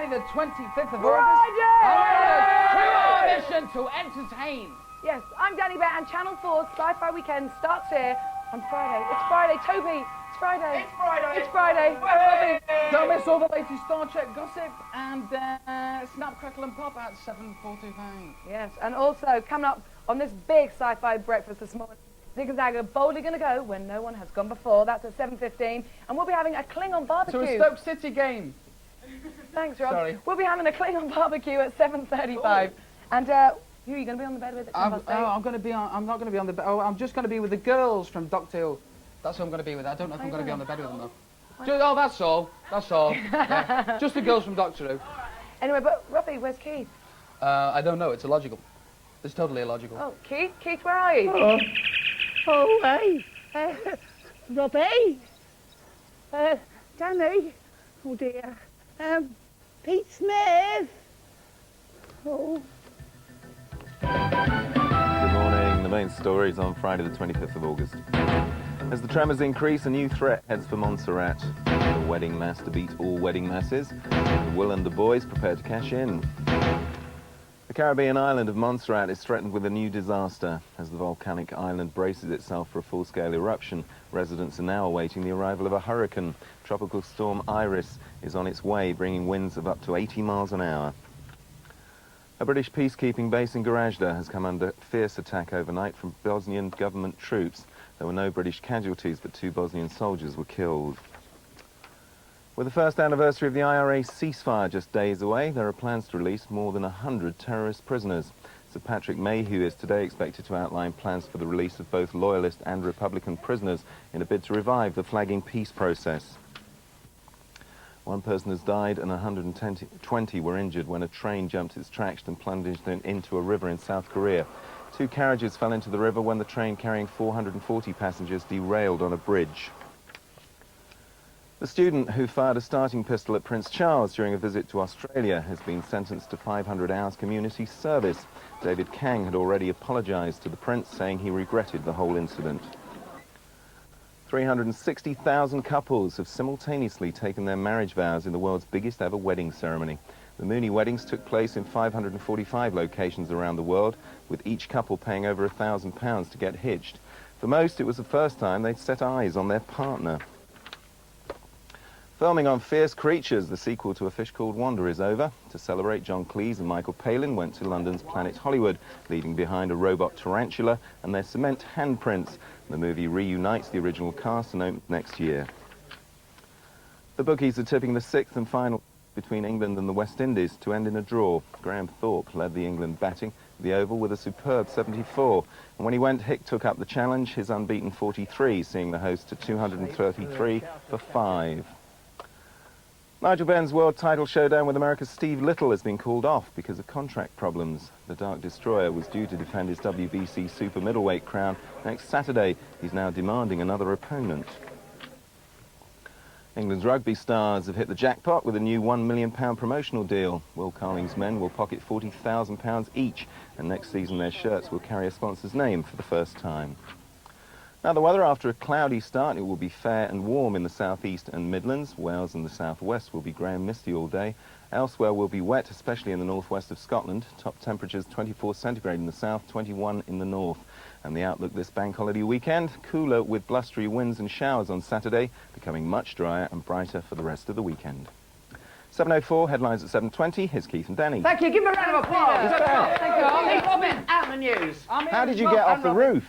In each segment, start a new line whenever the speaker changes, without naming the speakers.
the 25th of August.
Friday!
To our mission to entertain.
Yes, I'm Danny Bear, and Channel 4's Sci-Fi Weekend starts here on Friday. It's Friday, Toby. It's Friday.
It's Friday.
It's Friday.
Hey!
Don't miss all the latest Star Trek gossip and Snap, Crackle and Pop at 7:45.
Yes, and also coming up on this big sci-fi breakfast this morning, Zig and Zag are boldly going to go when no one has gone before. That's at 7:15, and we'll be having a Klingon barbecue.
To a Stoke City game.
Thanks, Rob.
Sorry.
We'll be having a Klingon barbecue at 7:35, and who are you going to be on the bed with at 10 past 8?
I'm going to be on. I'm not going to be on the bed. Oh, I'm just going to be with the girls from Doctor Who. That's who I'm going to be with. I don't know if I'm going to be on the bed with them though. Oh, that's all. That's all. Yeah. Just the girls from Doctor Who.
Anyway, but Robbie, where's Keith?
I don't know. It's illogical. It's totally illogical.
Oh, Keith, where are you?
Oh, hey, Robbie, Danny, oh dear, Pete Smith, oh.
Good morning. The main story is on Friday the 25th of August. As the tremors increase, a new threat heads for Montserrat. A wedding mass to beat all wedding masses. Will and the boys prepare to cash in. The Caribbean island of Montserrat is threatened with a new disaster. As the volcanic island braces itself for a full-scale eruption, residents are now awaiting the arrival of a hurricane. Tropical storm Iris is on its way, bringing winds of up to 80 miles an hour. A British peacekeeping base in Gorazda has come under fierce attack overnight from Bosnian government troops. There were no British casualties, but 2 Bosnian soldiers were killed. With the first anniversary of the IRA ceasefire just days away, there are plans to release more than 100 terrorist prisoners. Sir Patrick Mayhew is today expected to outline plans for the release of both Loyalist and Republican prisoners in a bid to revive the flagging peace process. 1 person has died and 120 were injured when a train jumped its tracks and plunged into a river in South Korea. 2 carriages fell into the river when the train carrying 440 passengers derailed on a bridge. The student who fired a starting pistol at Prince Charles during a visit to Australia has been sentenced to 500 hours community service. David Kang had already apologised to the Prince, saying he regretted the whole incident. 360,000 couples have simultaneously taken their marriage vows in the world's biggest ever wedding ceremony. The Mooney weddings took place in 545 locations around the world, with each couple paying over £1,000 to get hitched. For most, it was the first time they'd set eyes on their partner. Filming on Fierce Creatures, the sequel to A Fish Called Wanda, is over. To celebrate, John Cleese and Michael Palin went to London's Planet Hollywood, leaving behind a robot tarantula and their cement handprints. The movie reunites the original cast and opens next year. The bookies are tipping the 6th and final between England and the West Indies to end in a draw. Graham Thorpe led the England batting at the Oval with a superb 74. And when he went, Hick took up the challenge, his unbeaten 43, seeing the host to 233 for 5. Nigel Benn's world title showdown with America's Steve Little has been called off because of contract problems. The Dark Destroyer was due to defend his WBC super middleweight crown next Saturday. He's now demanding another opponent. England's rugby stars have hit the jackpot with a new £1 million promotional deal. Will Carling's men will pocket £40,000 each, and next season their shirts will carry a sponsor's name for the first time. Now the weather, after a cloudy start, it will be fair and warm in the southeast and Midlands. Wales and the southwest will be grey and misty all day. Elsewhere will be wet, especially in the northwest of Scotland. Top temperatures 24 centigrade in the south, 21 in the north. And the outlook this bank holiday weekend, cooler with blustery winds and showers on Saturday, becoming much drier and brighter for the rest of the weekend. 7:04, headlines at 7:20. Here's Keith and Danny.
Thank you. Give me a round of applause.
Thank you.
Hey, Robin, out in the news.
How did you get off the roof?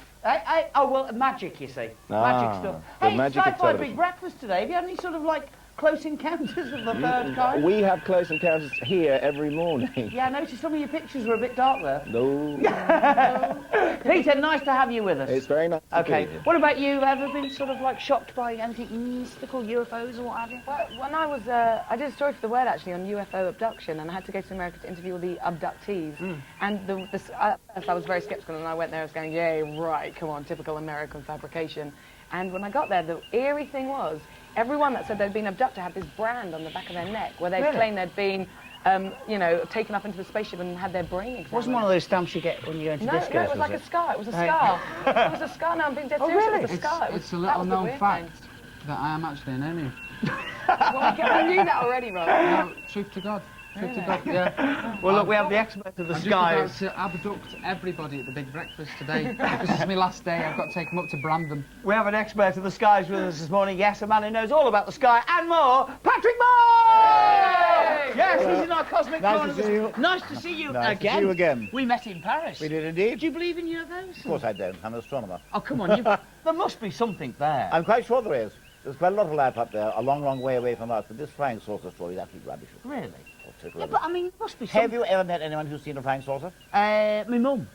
Oh, well, magic, you see.
Ah,
Magic stuff.
the
Hey,
magic of
Sci-Fi
television.
Big Breakfast today. Have you had any sort of, like, close encounters of the third kind?
We have close encounters here every morning.
Yeah, I noticed some of your pictures were a bit dark there.
No.
Peter, nice to have you with us.
It's very nice to
Okay.
be here.
What about you? Ever been sort of, like, shocked by anything mystical, UFOs or what have you?
Well, when I was, I did a story for The Word actually on UFO abduction, and I had to go to America to interview all the abductees. And at first I was very sceptical, and I went there, I was going, yeah, right, come on, typical American fabrication. And when I got there, the eerie thing was, everyone that said they'd been abducted had this brand on the back of their neck, where they claimed they'd been, you know, taken up into the spaceship and had their brain examined.
Wasn't one of those stamps you get when you go into discos,
No, it was like a scar. It was a scar. It was a scar. No, I'm being dead serious.
really?
It was a scar.
It's a little known fact that I am actually an alien.
Well, I knew that already, Rob.
No, truth to God. Trip to Dublin, yeah.
Well, look, we have the expert of the
I'm
skies.
just about to abduct everybody at the big breakfast today. This is my last day. I've got to take them up to Brandon.
We have an expert of the skies with us this morning. Yes, a man who knows all about the sky and more, Patrick Moore! Yes, he's in our cosmic
Nice
corner.
to see you.
Nice to see you
Nice
again.
to see you again.
We met in Paris.
We did indeed.
Do you believe in UFOs?
Of course I don't. I'm an astronomer.
Oh, come on. There must be something there.
I'm quite sure there is. There's quite a lot of life up there, a long, long way away from us, but this flying saucer story is absolutely rubbish.
Really?
Oh, total
Yeah,
rubbish.
but I mean, there must be something.
Have you ever met anyone who's seen a flying saucer?
My mum.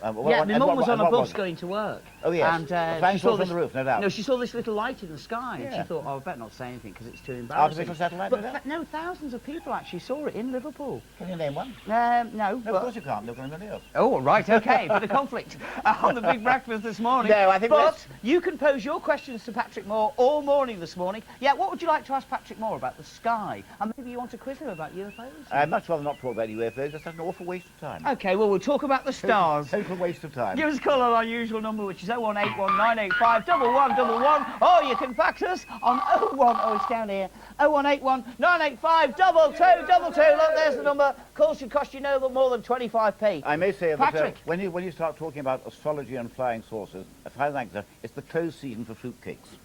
Yeah, my mum was on a bus going to work.
Oh, yes.
And
a flying
she saw
saucer on the roof, no doubt.
No, she saw this little light in the sky, and she
Yeah.
thought, oh, I better not say anything because it's too embarrassing.
Artificial satellite,
But
no doubt.
no, thousands of people actually saw it in Liverpool.
Can you name one?
No,
No,
but...
of course you can't. Look at anybody else.
Oh, right, OK, bit of conflict on the big breakfast this morning.
No, I think
But
let's-
you can pose your questions to Patrick Moore all morning this morning. Yeah, what would you like to ask Patrick Moore about the sky? And maybe you want to quiz him about UFOs?
I'd much rather not talk about UFOs. That's an awful waste of time.
OK, well, we'll talk about the stars.
Total waste of time.
Give us a call on our usual number, which is 0181 985 1111, or you can fax us on 01, oh, it's down here, 0181 985 2222. Look, there's the number. Calls should cost you no more than 25p.
I may say that
Patrick.
when you start talking about astrology and flying saucers, as far as I'm concerned, it's the closed season for fruitcakes.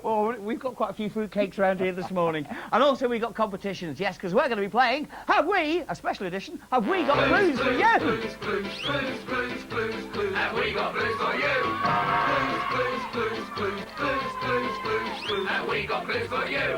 Well, we've got quite a few fruitcakes around here this morning. And also we've got competitions, yes, because we're going to be playing Have We, a special edition, Have We Got Clues for You?
Have we got clues for you? Clues. Have we got clues for you?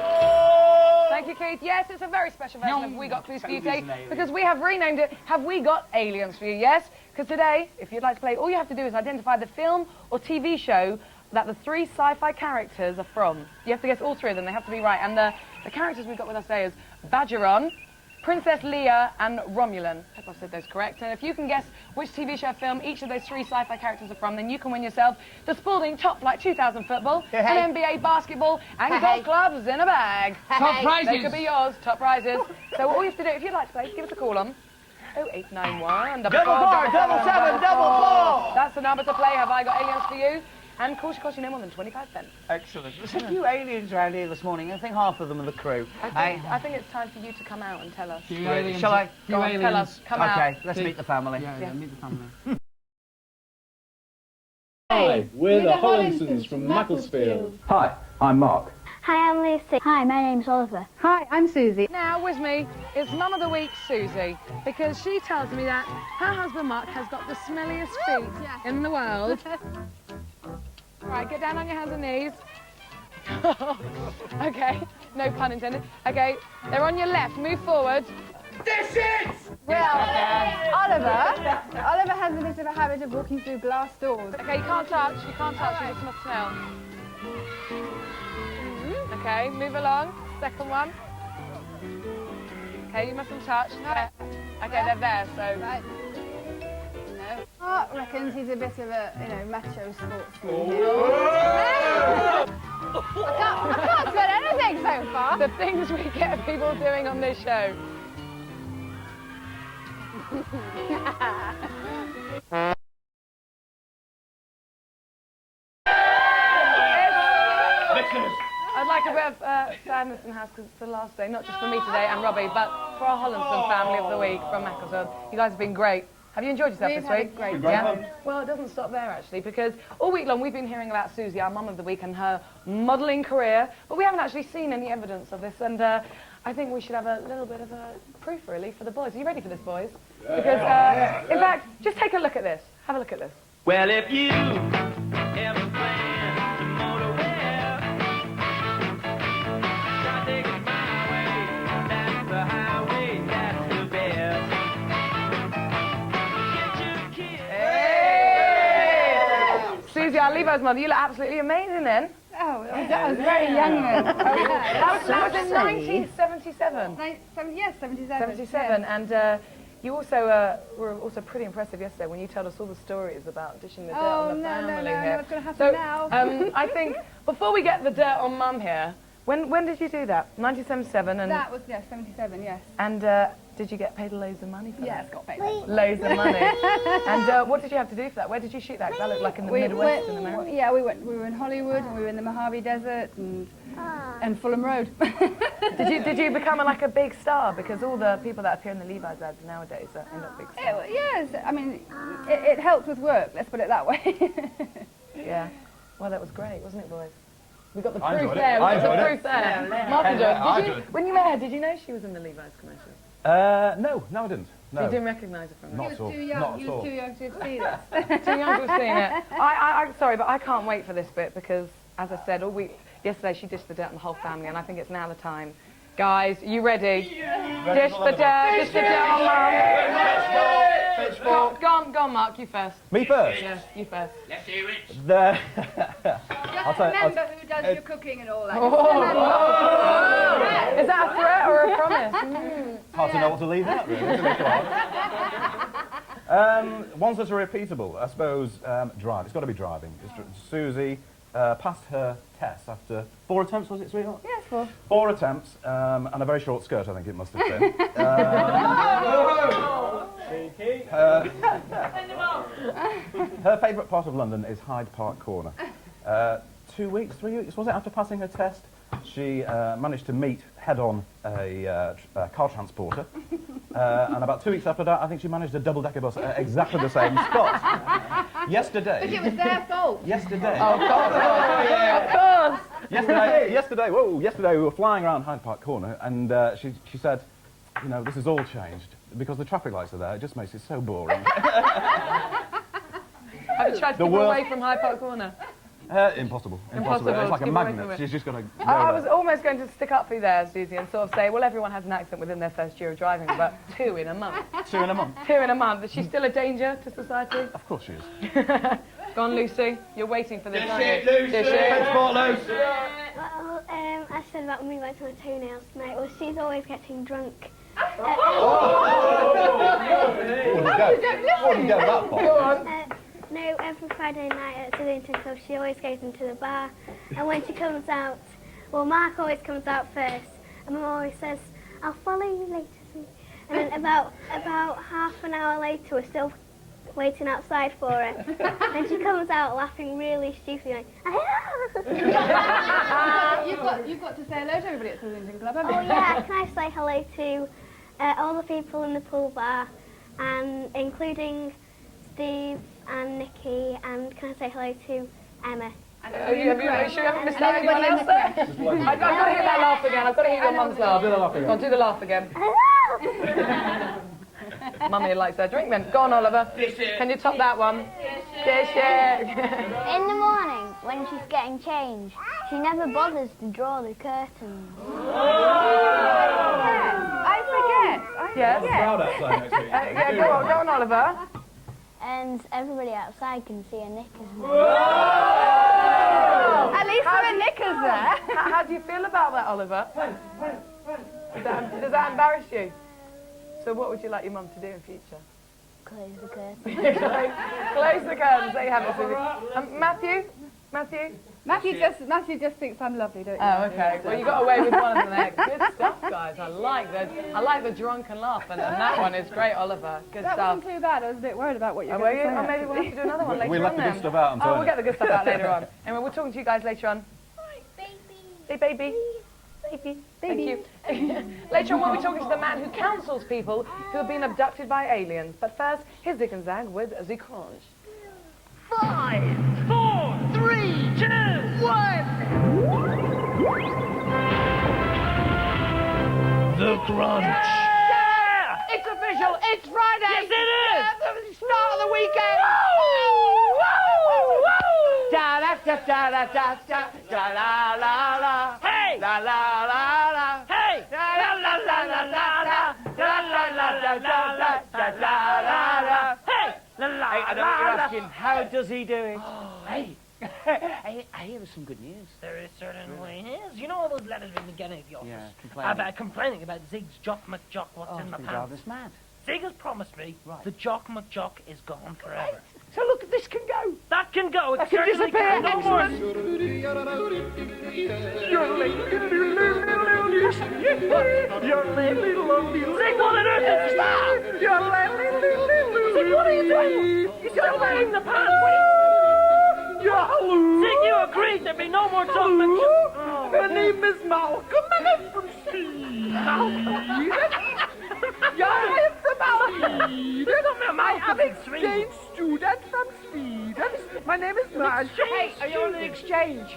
Thank you, Keith. Yes, it's a very special version of We Got Clues for You today because we have renamed it Have We Got Aliens for You, yes? Because today, if you'd like to play, all you have to do is identify the film or TV show that the three sci-fi characters are from. You have to guess all three of them. They have to be right. And the characters we've got with us today is Badgeron, Princess Leia and Romulan. I hope I've said those correct. And if you can guess which TV show or film each of those three sci-fi characters are from, then you can win yourself the Spalding Top Flight 2000 football, an NBA basketball, and golf clubs in a bag.
Top prizes.
They could be yours, top prizes. So all you have to do, if you'd like to play, give us a call on 0891
Double four, double seven, double four.
That's the number to play. Have I got aliens for you? And calls cost you no more than 25 cents.
Excellent. There's a few aliens around here this morning. I think half of them are the crew.
I think it's time for you to come out and tell us.
Few aliens.
Shall I?
Few
Go on,
aliens.
tell us. Come out.
Okay, let's meet the family.
Yeah, meet the family.
Hi, we're the Hollinsons from Macclesfield.
Hi, I'm Mark.
Hi, I'm Lucy. Hi, my name's Oliver.
Hi, I'm Susie.
Now with me is Mum of the Week, Susie, because she tells me that her husband Mark has got the smelliest feet in the world. Right, get down on your hands and knees. Okay, no pun intended. Okay, they're on your left. Move forward.
Well, Oliver has a bit of a habit of walking through glass doors.
Okay, you can't touch. You can't touch. You just must smell. Okay, move along. Second one. Okay, you mustn't touch. Okay, they're there, so...
Right. No. Mark reckons he's a bit of a, macho sportsman. I can't smell anything so far.
The things we get people doing on this show. I'd like a bit of sadness in the house because it's the last day, not just for me today and Robbie, but for our Hollinston family of the week from Macclesfield. You guys have been great. Have you enjoyed yourself this week?
Great.
Yeah. Well, it doesn't stop there actually, because all week long we've been hearing about Susie, our mum of the week, and her modelling career, but we haven't actually seen any evidence of this, and I think we should have a little bit of a proof really for the boys. Are you ready for this, boys? Because in fact, just take a look at this. Have a look at this.
Well, if you ever plan to motor well, try taking my way. That's the highway, that's the best. Get your kid.
Hey! Susie, our Levo's mother, you look absolutely amazing then.
Oh, I was very young then.
That was in 1977.
Yes, 77.
77, and you also were also pretty impressive yesterday when you told us all the stories about dishing the dirt on the family here.
What's going to happen
So,
now?
I think before we get the dirt on Mum here, when did you do that? 1977, and
77, yes.
and Did you get paid loads of money for that?
Yes, got paid.
Loads of money. And what did you have to do for that? Where did you shoot that? 'Cause that looked like in the Midwest in America.
Yeah, we were in Hollywood and we were in the Mojave Desert and Fulham Road.
Did you become like a big star? Because all the people that appear in the Levi's ads nowadays end up big stars.
Yes, I mean, it helped with work, let's put it that way.
Yeah. Well, that was great, wasn't it, boys? We got the
I
proof
enjoyed it.
there. We
I
got the
enjoyed
proof
it.
there. Mark enjoyed
I
it.
enjoyed it.
When you met her, did you know she was in the Levi's commercial?
No, I didn't.
So you
No.
didn't recognise her from it?
Not at all.
Too young,
Not
he
at all.
was too young to have seen it.
Too young to have seen it. I'm sorry, but I can't wait for this bit because, as I said, yesterday she dished the dirt on the whole family, and I think it's now the time. Guys, you ready? Dish the dirt on Mum. Go on, Mark, you first.
Me first?
Yeah, you first.
Let's hear it.
The
Just remember who does your cooking and all that.
Is that a threat or a promise?
hard to know what to leave out, really, isn't it? Ones that are repeatable, I suppose, drive. It's got to be driving. Susie passed her test after 4 attempts, was it, sweetheart?
Yes, 4.
4 attempts, and a very short skirt, I think it must have been. Her favourite part of London is Hyde Park Corner. 2 weeks, 3 weeks, was it, after passing her test? She managed to meet head-on a car transporter, and about 2 weeks after that, I think she managed a double-decker bus at exactly the same spot. Yesterday...
But it was their fault.
Yesterday...
Oh, of course!
Yesterday we were flying around Hyde Park Corner, and she said, you know, this has all changed, because the traffic lights are there, it just makes it so boring.
Have you tried to keep away from Hyde Park Corner?
Impossible. It's
Impossible
like
to
a
keep away from
magnet.
it.
She's just got to go
I
there.
was almost going to stick up for you there, Susie, and sort of say, well, everyone has an accent within their first year of driving, but 2 in a month.
2 in a month.
2 in a month. Is she still a danger to society?
Of course she is.
Go on, Lucy. You're waiting for this,
Dish
aren't you?
it, Lucy.
Dish it.
Sport, Lucy.
Well, I said about when we went to my toenails tonight. Well, she's always getting drunk.
Wouldn't go that far.
No, every Friday night at Sillington Club, she always goes into the bar. And when she comes out, well, Mark always comes out first. And Mum always says, I'll follow you later. And then about half an hour later, we're still waiting outside for her. And she comes out laughing really stupidly, like,
You've got to say hello to everybody at Sillington Club, haven't
oh
you?
yeah, can I say hello to all the people in the pool bar, and including Steve and Nikki, and can I say hello to Emma?
Are you sure you haven't missed out anyone else there? I've got to hear that laugh again. I've got to hear your mum's laugh.
Do the laugh again.
Go on, do the laugh again. Mummy likes her drink then. Go on, Oliver. Can you top that one? Dish it.
In the morning, when she's getting changed, she never bothers to draw the curtains.
I forget.
Yes.
Crowd outside next week.
Yeah, go on, Oliver.
And everybody outside can see her knickers.
At least there are knickers there.
How do you feel about that, Oliver? Does that embarrass you? So what would you like your mum to do in future?
Close the curtains.
Close the curtains. There you have it, Susie. Matthew?
Matthew just thinks I'm lovely, don't you?
Oh, okay. Well, you got away with one of them there. Good stuff, guys. I like the drunken laugh, and that one is great, Oliver. Good
That
stuff.
wasn't too bad. I was a bit worried about what you were
Were
going
you?
to say.
Or maybe we'll have to do another one later
We
on
left the
then.
good stuff out, I'm
Oh, we'll
telling
get the good stuff out later on. Anyway, we'll talk to you guys later on. Say baby. Baby. Thank you. Later on, we'll be talking to the man who counsels people who have been abducted by aliens. But first, here's Dick and Zag with The Crunch.
5, 4, 3, 2, 1. The Crunch.
Yeah! It's official. It's Friday.
Yes, it is.
The start of the weekend. Da da da da da da da da la la la.
Hey!
La la la la.
Hey!
La la la la la la la. La la la la la la la la la.
Hey! La la
Hey, I know what you're asking. How does he do it?
Hey!
I hear there's some good news.
There is certainly is. You know all those letters we've been getting at the office?
Yeah, complaining.
About Zig's Jock McJock, what's in my
It's
pants.
rather mad.
Zig has promised me
Right.
the Jock McJock is gone forever.
So look, this can go.
That can go. It
That can
certainly
disappear.
can. No more. Sing what on earth is that? Sing, what are you doing? You're still wearing the pants. Sing, you agreed there'd be no more chocolate.
My name is Malcolm and I'm from Sweden. Yeah, I'm from Sweden. I am exchange student from Sweden. My name is Malcolm.
Hey, are you on an exchange?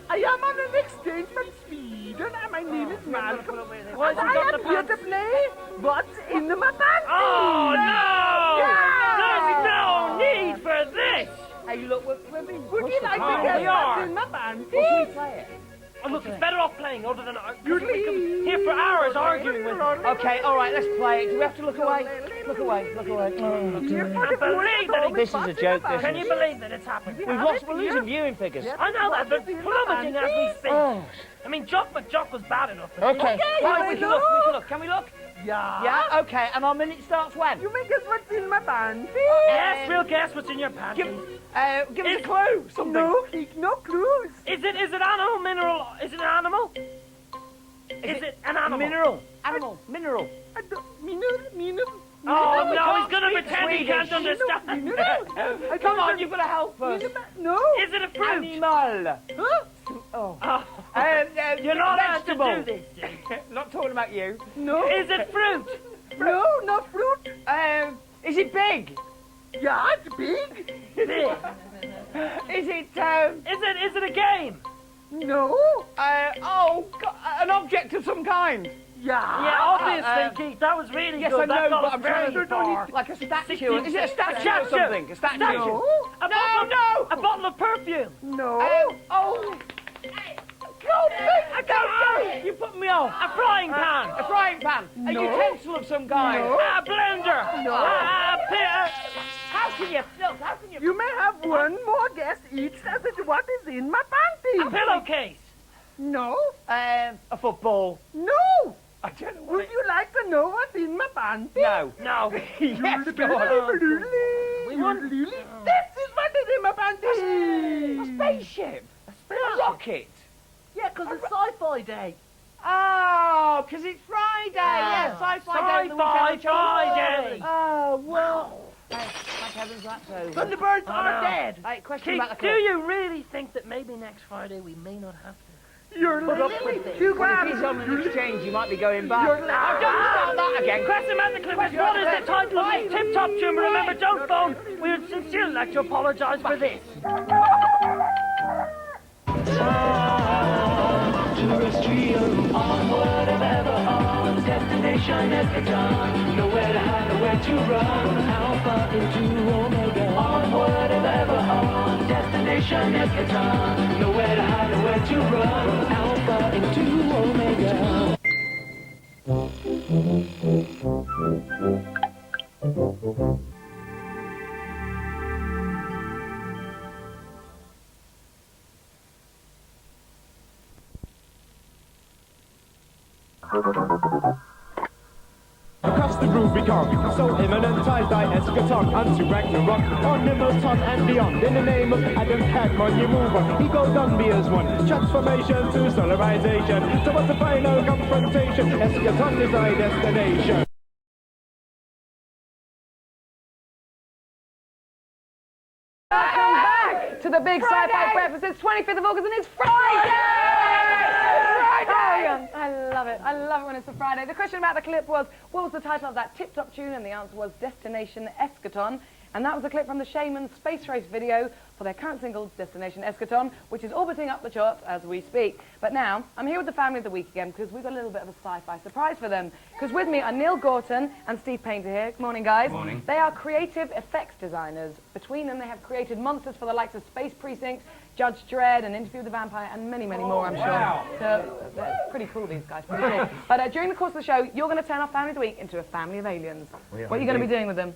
I am on an exchange from Sweden and my name is Malcolm.
Why has he got the
I am here
pants?
to play What's in my pants.
Oh, no!
Yeah.
There's no need for this!
Hey, look, we're being
Would you like to
Oh,
guess
we
what's
are.
in my pants?
Well, should we play it?
Oh, look, it's better off playing other than... We can here for hours arguing with him.
Okay, all right, let's play it. Do we have to look away? Look away, look away.
Can't believe that
This is a joke, this
Can
is.
you believe that it's happened?
We're losing viewing figures.
I know that, but plummeting as we speak.
Oh.
I mean, Jock McJock was bad enough.
Okay, right, we can look, we can look. Can we look?
Yeah.
Yeah, okay, and our minute starts when?
You may guess what's in my pants.
Yes, we'll guess what's in your pants.
Give us a clue, something.
No clues.
Is it animal, mineral? Is it an animal? Is it an animal?
Mineral. Animal. Mineral.
Mineral.
Oh,
we
no,
can't
he's going to
speak
pretend he can't
Swedish.
understand.
Come on, you've got to help us.
No.
Is it a fruit?
Animal.
Huh?
Oh.
Oh.
You're
not asked to
vegetable.
do this.
Not talking about you.
No.
Is it fruit?
No, not fruit.
Is it big?
Yeah, it's big.
Big.
Is it,
Is it a game?
No.
an object of some kind?
Yeah.
Yeah, obviously, Keith. That was really
Yes,
good.
I know,
That got
but
us
I'm trying
very
to
far.
like a statue.
16.
Is it a statue or
Statue.
something? A statue.
No.
A bottle of perfume.
No.
You put me off.
A frying pan.
A frying pan. A
No.
utensil of some kind.
No.
A blender.
No.
A
How can you? Look, how can you?
You may have one more guess each as to what is in my panties.
pillowcase.
No.
A football.
No.
I don't know what
Would you like to know what's in my panties?
No.
No.
Yes, go on.
We want-
This is what is in my panties.
A spaceship. A rocket.
Yeah, because it's Sci-Fi Day.
Oh, because it's Friday. Yeah, Sci-Fi Day. the
Sci-Fi
weekend of
Friday.
Oh, well. Thank heavens that's over.
Thunderbirds
I
are
know.
dead.
Hey, question
Keith,
about the
do
clip.
you really think that maybe next Friday we may not have to?
You're
Put up
literally
with this.
too
Well, if
glad.
he's on an exchange, you might be going back.
You're
Don't start that again.
Question about the clip. What is the title of this tip-top tune? Remember, don't phone. We would sincerely like to apologise for this.
Terrestrial, onward and ever on. Destination Eschaton. Nowhere to hide, nowhere to run. Alpha into Omega. Onward and ever on. Destination Eschaton. Nowhere to hide, nowhere to run. Alpha into Omega.
Across the Rubicon, so imminent ties thy eschaton unto Ragnarok, on Nimmelton and beyond. In the name of Adam Cadmon, you move on. He goes on be as one. Transformation to solarization. So what's the final confrontation? Eschaton is thy destination.
Welcome back to the big sci-fi breakfast. It's 25th of August and it's Friday! Friday! I love it. I love it when it's a Friday. The question about the clip was, what was the title of that tip-top tune? And the answer was Destination Eschaton. And that was a clip from the Shaman Space Race video for their current single, Destination Eschaton, which is orbiting up the charts as we speak. But now, I'm here with the family of the week again because we've got a little bit of a sci-fi surprise for them. Because with me are Neil Gorton and Steve Painter here. Good morning, guys. Good morning. They are creative effects designers. Between them, they have created monsters for the likes of Space Precinct, Judge Dredd, and Interview with the Vampire, and many, many more, I'm sure. So, they're pretty cool, these guys. Pretty cool. But during the course of the show, you're going to turn our family of the week into a family of aliens.
We are
What are you going to be doing with them?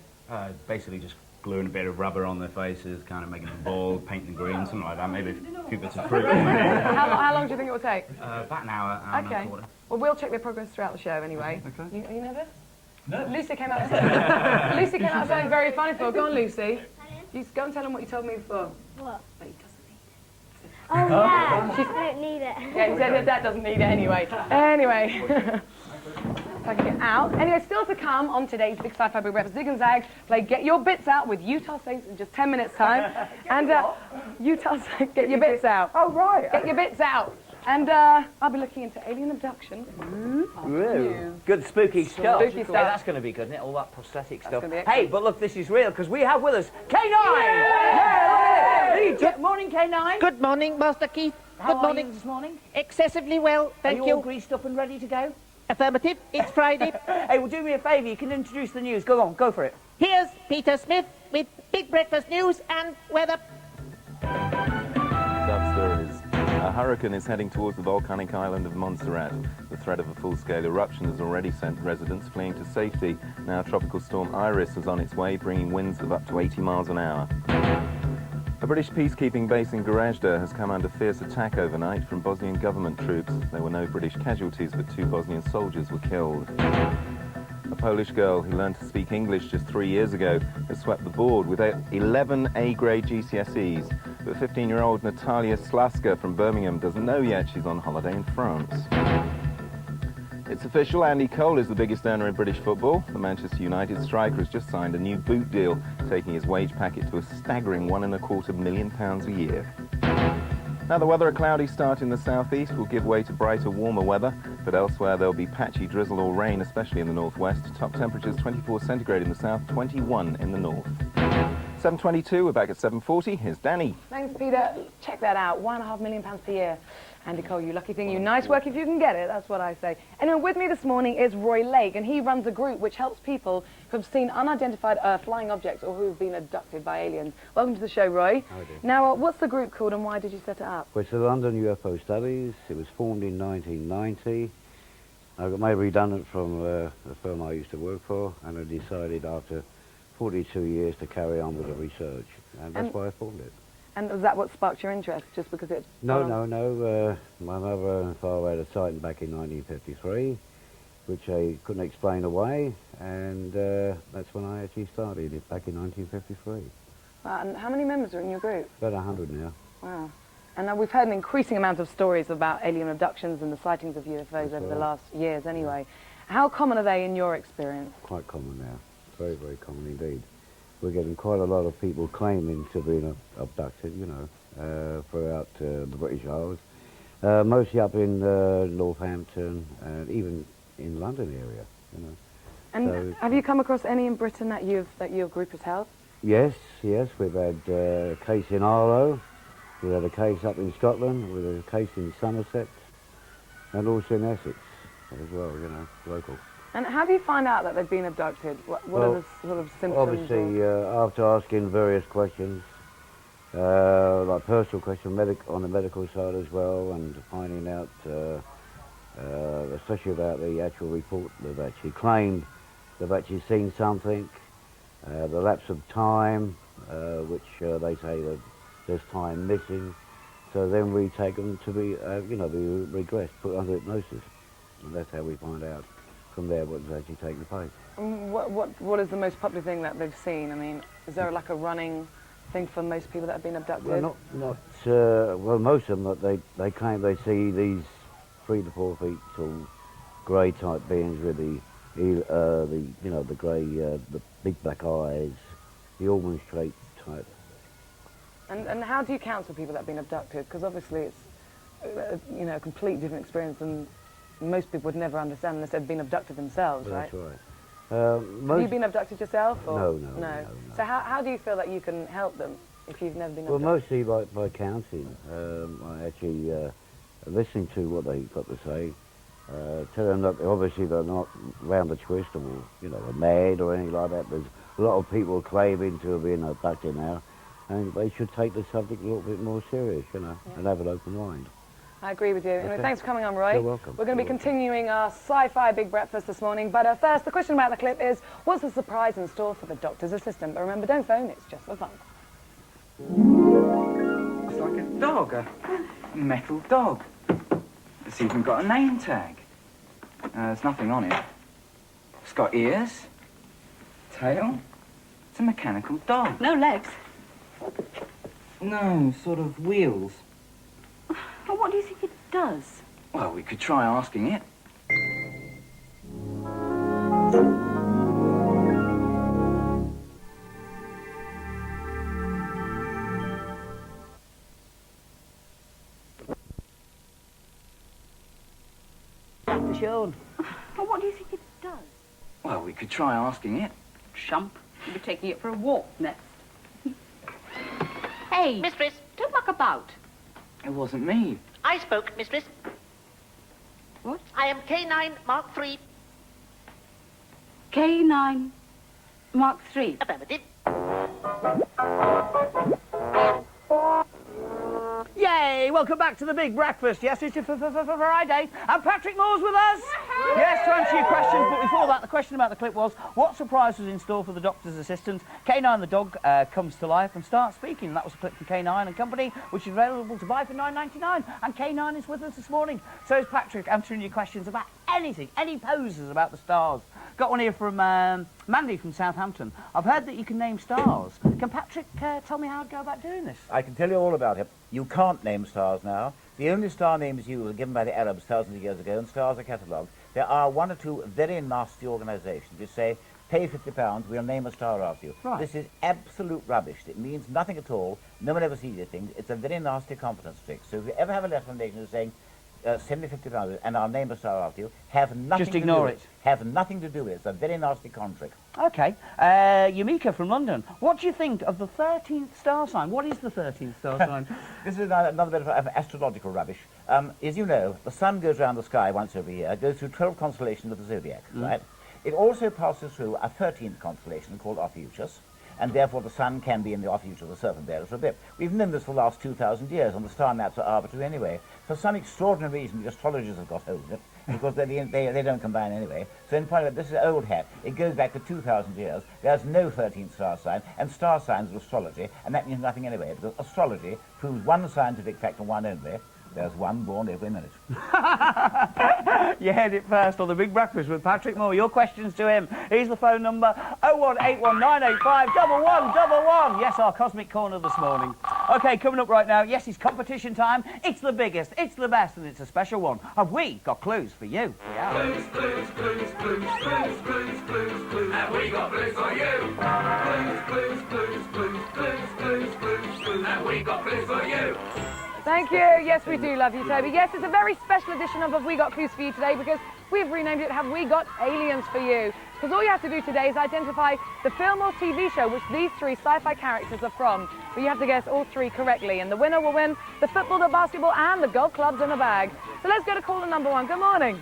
Basically just gluing a bit of rubber on their faces, kind of making them bald, painting them green, something like that. Maybe a few bits of fruit.
How long do you think it will take?
About an hour and
Okay.
a quarter.
Well, we'll check their progress throughout the show anyway.
Okay.
Are you nervous?
No.
Lucy came out Lucy came out with something very funny for her. Go on, Lucy. You go and tell them what you told me before.
What?
But he doesn't need it.
Oh, yeah. I don't need it.
Yeah, he said his dad doesn't need it anyway. Anyway. Taking it out. Anyway, still to come on today's Big Sci-Fi Big Breakfast, Zig and Zag play Get Your Bits Out with Utah Saints in just 10 minutes' time. And Utah Saints, get your bits out.
Oh, right.
Get your bits out. And I'll be looking into alien abduction.
Ooh. Good spooky stuff.
Spooky stuff.
Yeah, that's going to be good, isn't it? All that prosthetic stuff.
gonna be
Hey,
excellent.
but look, this is real, because we have with us K9! Yeah, look at it. Good morning, K9.
Good morning, Master Keith.
How
Good
are
morning.
you this morning?
Excessively well, thank
Are you all greased up and ready to go?
Affirmative. It's Friday.
Hey, well, do me a favour. You can introduce the news. Go on, go for it.
Here's Peter Smith with Big Breakfast News and Weather.
Top stories. A hurricane is heading towards the volcanic island of Montserrat. The threat of a full-scale eruption has already sent residents fleeing to safety. Now Tropical Storm Iris is on its way, bringing winds of up to 80 miles an hour. A British peacekeeping base in Gorazda has come under fierce attack overnight from Bosnian government troops. There were no British casualties, but 2 Bosnian soldiers were killed. A Polish girl who learned to speak English just 3 years ago has swept the board with 11 A-grade GCSEs. But 15-year-old Natalia Slaska from Birmingham doesn't know yet she's on holiday in France. It's official, Andy Cole is the biggest earner in British football. The Manchester United striker has just signed a new boot deal, taking his wage packet to a staggering £1.25 million a year. Now the weather, a cloudy start in the southeast will give way to brighter, warmer weather, but elsewhere there'll be patchy drizzle or rain, especially in the northwest. Top temperatures 24 centigrade in the south, 21 in the north. 7:22, we're back at 7:40. Here's Danny.
Thanks, Peter. Check that out. £1.5 million per year. Andy Cole, you lucky thing, you. Nice work if you can get it, that's what I say. Anyway, with me this morning is Roy Lake, and he runs a group which helps people who have seen unidentified flying objects or who have been abducted by aliens. Welcome to the show, Roy.
How do you?
Now, what's the group called and why did you set it up?
Well, it's the London UFO Studies. It was formed in 1990. I got made redundant from the firm I used to work for, and I decided after 42 years to carry on with the research, and that's why I formed it.
And was that what sparked your interest, just because it's...
No. My mother and father had a sighting back in 1953, which I couldn't explain away, and that's when I actually started it, back in 1953.
Wow, and how many members are in your group?
About 100 now.
Wow. And now we've heard an increasing amount of stories about alien abductions and the sightings of UFOs over the last years anyway. How common are they in your experience?
Quite common now. Very, very common indeed. We're getting quite a lot of people claiming to be abducted, you know, throughout the British Isles. Mostly up in Northampton and even in London area, you know.
And
so,
have you come across any in Britain that your group has helped?
Yes, we've had a case in Arlo, we had a case up in Scotland, we had a case in Somerset, and also in Essex as well, you know, local.
And how do you find out that they've been abducted? What are the sort of symptoms?
Obviously, after asking various questions, like personal questions on the medical side as well, and finding out, especially about the actual report they've actually claimed, they've actually seen something, the lapse of time, which they say that there's time missing, so then we take them to be, you know, be regressed, put under hypnosis, and that's how we find out from there what's actually taking place.
What is the most popular thing that they've seen? I mean, is there like a running thing for most people that have been abducted?
Well, most of them, they claim they see these 3 to 4 feet tall grey type beings with the grey, the big black eyes, the almond shaped type.
And how do you counsel people that have been abducted? Because obviously it's, you know, a complete different experience than most people would never understand unless they've been abducted themselves,
Well,
right?
That's right.
Have you been abducted yourself? Or?
No.
So how do you feel that you can help them if you've never been abducted?
Well, mostly by counselling. I actually listening to what they've got to say, tell them that obviously they're not round the twist or, you know, they're mad or anything like that. There's a lot of people claiming to have been abducted now, and they should take the subject a little bit more serious, you know, and have an open mind.
I agree with you. Anyway, thanks for coming on, Roy.
You're welcome.
We're going to be continuing our sci-fi big breakfast this morning, but first, the question about the clip is, what's the surprise in store for the doctor's assistant? But remember, don't phone, it's just for fun.
It's like a dog, a metal dog. It's even got a name tag. There's nothing on it. It's got ears, tail. It's a mechanical dog.
No legs.
No, sort of wheels. does? Well, we could try asking it.
Dr. Sean.
Well, what do you think it does?
Well, we could try asking it.
Shump. You'll be taking it for a walk next. Hey, mistress, don't muck about.
It wasn't me.
I spoke, mistress.
What?
I am K9 Mark III.
K9 Mark III.
Affirmative.
Yay! Welcome back to the big breakfast. Yes, it's Friday. And Patrick Moore's with us. Yes, to answer your questions. But before that, the question about the clip was, what surprise was in store for the doctor's assistant? K9 the dog comes to life and starts speaking. That was a clip from K9 and Company, which is available to buy for $9.99. And K9 is with us this morning. So is Patrick, answering your questions about anything, any poses about the stars. Got one here from Mandy from Southampton. I've heard that you can name stars. Can Patrick tell me how to go about doing this?
I can tell you all about it. You can't name stars now. The only star names you were given by the Arabs thousands of years ago, and stars are catalogued. There are one or two very nasty organisations who say, pay £50, we'll name a star after you.
Right.
This is absolute rubbish. It means nothing at all. No one ever sees these things. It's a very nasty competence trick. So if you ever have a letter from a nation saying, send me £50 and I'll name a star after you, have nothing
Just
to
ignore
do with it. Have nothing to do with it. It's a very nasty con trick.
OK. Yumika from London. What do you think of the 13th star sign? What is the 13th star sign?
This is another bit of astrological rubbish. As you know, the sun goes around the sky once every year, goes through 12 constellations of the zodiac, right? It also passes through a 13th constellation called Ophiuchus, and therefore the sun can be in the Ophiuchus of the serpent bearer for a bit. We've known this for the last 2,000 years, and the star maps are arbitrary anyway. For some extraordinary reason, the astrologers have got hold of it, because they don't combine anyway. So in point of it, this is old hat. It goes back to 2,000 years. There's no 13th star sign, and star signs are astrology, and that means nothing anyway, because astrology proves one scientific fact and one only. There's one born every minute.
You heard it first on the Big Breakfast with Patrick Moore. Your questions to him. Here's the phone number, 01819851111. Yes, our Cosmic Corner this morning. OK, coming up right now, yes, it's competition time. It's the biggest, it's the best, and it's a special one. Have we got clues for you? Yeah.
Clues, clues, clues, clues, clues, clues, clues, clues. Have we got clues for you? Clues, clues, clues, clues, clues, clues, clues, clues. Have we got clues for you?
Thank you. Yes, we do love you, Toby. Yes, it's a very special edition of Have We Got Clues for You today because we've renamed it Have We Got Aliens for You. Because all you have to do today is identify the film or TV show which these three sci-fi characters are from. But you have to guess all three correctly. And the winner will win the football, the basketball and the golf clubs in a bag. So let's go to caller number one. Good morning.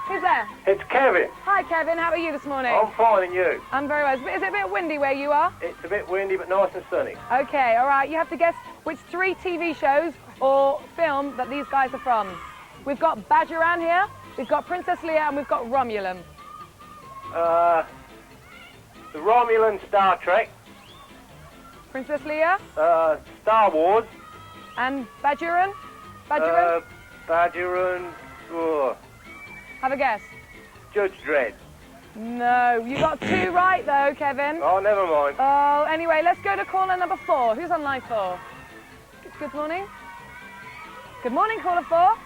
Who's there?
It's Kevin.
Hi, Kevin. How are you this morning?
I'm fine, and you?
I'm very well. Is it a bit windy where you are?
It's a bit windy, but nice and sunny.
OK, all right. You have to guess which three TV shows or film that these guys are from. We've got Badgeran here, we've got Princess Leia, and we've got Romulan.
The Romulan Star Trek.
Princess Leia?
Star Wars.
And Badgeran? Badgeran?
Badgeran. Oh.
Have a guess.
Judge Dredd.
No, you got two right though, Kevin.
Oh, never mind.
Oh, anyway, let's go to caller number 4. Who's on line 4? Good morning. Good morning, caller 4. Are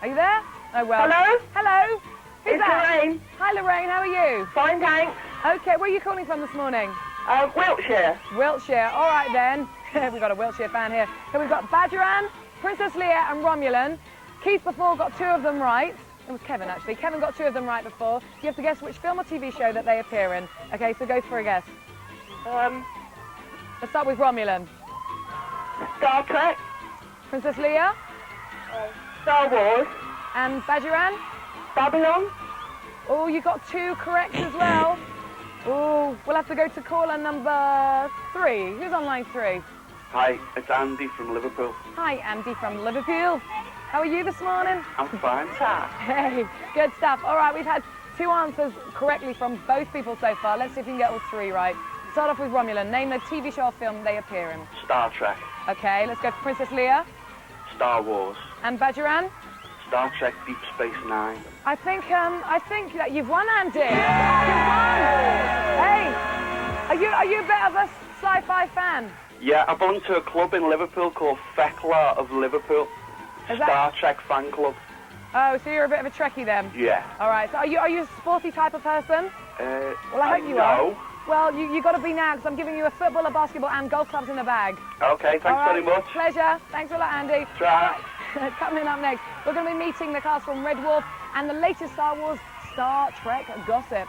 you there? Oh, well.
Hello?
Hello. Who's
It's
that?
Lorraine.
Hi, Lorraine. How are you?
Fine, thanks.
OK, where are you calling from this morning?
Wiltshire.
Wiltshire. All right, then. We've got a Wiltshire fan here. So we've got Badgeran, Princess Leia and Romulan. Keith before got 2 of them right. It was Kevin, actually. Kevin got 2 of them right before. You have to guess which film or TV show that they appear in. OK, so go for a guess. Let's start with Romulan.
Star Trek.
Princess Leia.
Star Wars.
And Badgeran.
Babylon.
Oh, you got 2 correct as well. Oh, we'll have to go to caller number 3. Who's on line 3?
Hi, it's Andy from Liverpool.
Hi, Andy from Liverpool. How are you this morning?
I'm fine.
Hey, good stuff. All right, we've had 2 answers correctly from both people so far. Let's see if we can get all 3 right. Start off with Romulan. Name the TV show or film they appear in.
Star Trek.
OK, let's go for Princess Leia.
Star Wars.
And Badgeran?
Star Trek Deep Space Nine.
I think that you've won, Andy. You've won. Hey, are you a bit of a sci-fi fan?
Yeah, I belong to a club in Liverpool called Thekla of Liverpool.
Is that-
Star Trek fan club.
Oh, so you're a bit of a Trekkie then?
Yeah.
All right. So are you a sporty type of person? Well, I hope you
no.
are. Well, you got to be now because I'm giving you a football, a basketball, and golf clubs in a bag.
Okay, thanks
All right.
very much.
Pleasure. Thanks a lot, Andy.
Try.
All right. Coming up next, we're going to be meeting the cast from Red Dwarf and the latest Star Wars Star Trek gossip.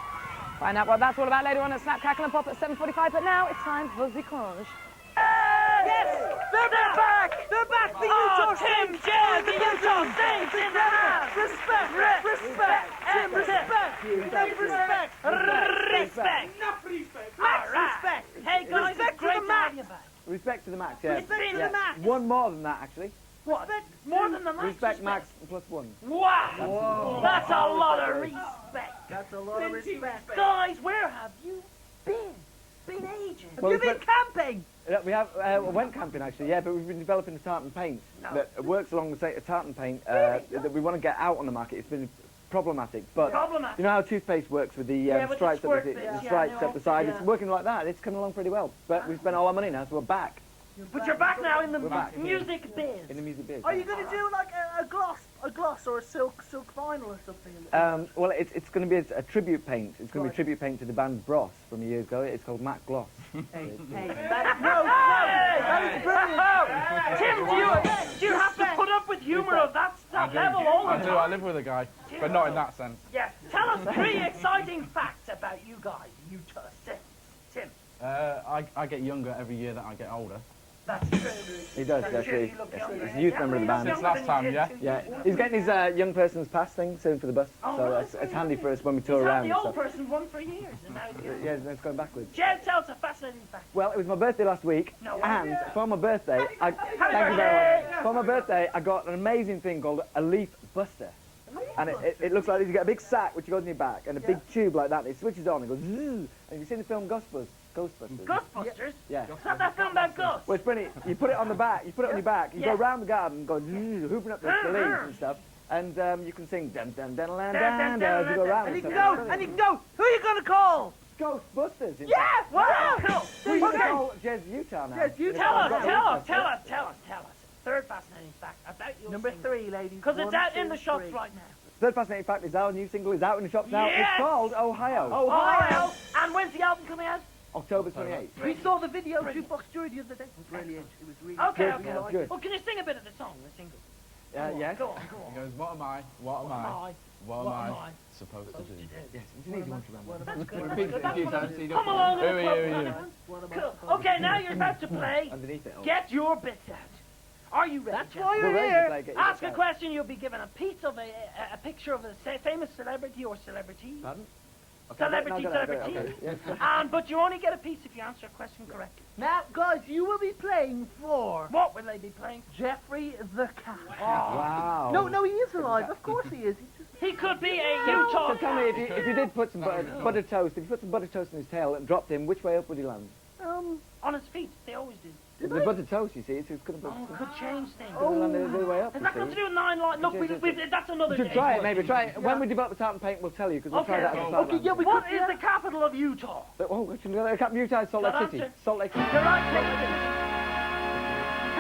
Find out what that's all about later on at Snap, Crackle and Pop at 7:45. But now it's time for the Crunch.
Yes! They're back! They're back! The Utah Tim Jazz! The Utah Saints in the house! Respect! Respect! And respect! Enough respect! Respect! Enough respect! Max respect! Hey guys, it's great to have you back.
Respect to the max, yeah.
Respect to the max.
One more than that, actually.
What? More than the max?
Respect max plus one.
Wow! That's a lot of respect.
That's a lot of respect.
Guys, where have you been? Been ages.
Well,
Have you been camping?
We have went camping actually, yeah, but we've been developing a tartan paint that works along the same tartan paint that we want to get out on the market. It's been problematic, but
Problematic.
you know how toothpaste works with the
with the
stripes,
squirt
the
bits, yeah,
stripes
I know.
up the side.
Yeah.
It's working like that. It's coming along pretty well. But we've spent all our money now, so we're back
But you're back now in the
We're back.
music biz.
in the music biz.
Are you going to do like a gloss or a silk vinyl or something?
Well, it's going to be a tribute paint. It's going to be a tribute paint to the band Bros from years ago. It's called Matte Gloss.
That is brilliant.
Tim, do you have to put up with humour of that level all the
I
time?
do. I live with a guy, but not in that sense.
Yes. Tell us 3 exciting facts about you guys, Utah Saints. Tim.
I get younger every year that I get older.
That's true.
He does,
That's
actually.
true, you look
Yes,
younger.
he's a youth member of the band.
Since last time, yeah?
Yeah, he's getting his young person's pass thing soon for the bus, so it's handy for us when we tour
He's had
around
the
and
old
stuff.
person one for years. And now
Yeah, it's going backwards.
Jed, tell us a fascinating fact.
Well, it was my birthday last week,
No.
and for my birthday, thank you very much. For my birthday, I got an amazing thing called a leaf buster. And it looks like this. You get a big sack which goes in your back, and a big tube like that. And it switches on and goes zzz. And you've seen the film Ghostbusters?
Ghostbusters?
Yeah.
Is that film about ghosts?
Well, it's brilliant. You put it on the back. You put it on your back. You
Yeah.
go round the garden, go zzz, hooping up the leaves and stuff. And you can sing dun dun dun dun dun dun as you go round.
And you can go. Who are you going to call?
Ghostbusters.
Yeah. Wow.
Cool.
We should call Jez Utah now.
Jez Utah.
Tell us. Third fascinating fact about your
Number 3, ladies.
Because it's
1,
out in
2,
the shops
3.
right now.
Third fascinating fact is our new single is out in the shops now.
Yes!
It's called Ohio.
Ohio. And when's the album coming out?
October 28th.
We saw the video of Jukebox Jury the other day. It was brilliant. It was really
Okay.
Good.
Well, can you sing a bit of the song, the single?
Yes.
Go on.
He goes, what am I? What am I? What am I supposed to do?
Yes, it's an easy one to remember.
That's good.
Repeat it a few times so you don't
Come along
Who
and
are you?
Cool. Okay, now you're about to play.
Underneath it all.
Get your bits out. Are you ready?
That's why
We're
you're
ready to
here.
play Get Your
Ask
Bits
a
Out.
question. You'll be given a piece of a picture of a famous celebrity or celebrity.
Pardon?
Celebrity.
Okay, yes.
But you only get a piece if you answer a question correctly.
Now, guys, you will be playing for
What will they be playing?
Jeffrey the Cat.
Wow.
No, he is alive. Of course he is.
He could be a Utah.
So tell me, if you did put some buttered toast, if you put some buttered toast in his tail and dropped him, which way up would he land?
On his feet. They always do.
The buttered toast, you see, it's going to
Could change things.
land the other way up.
Has
you
that got
see.
to do with 9 lives? Look, that's another
You
day.
should try it, maybe. Try it. When we develop the tartan paint, we'll tell you, because we'll try that at the start.
What is the capital of Utah?
Oh, actually, Utah is Salt Lake
Good
City.
answer.
Salt Lake City.
The right thing.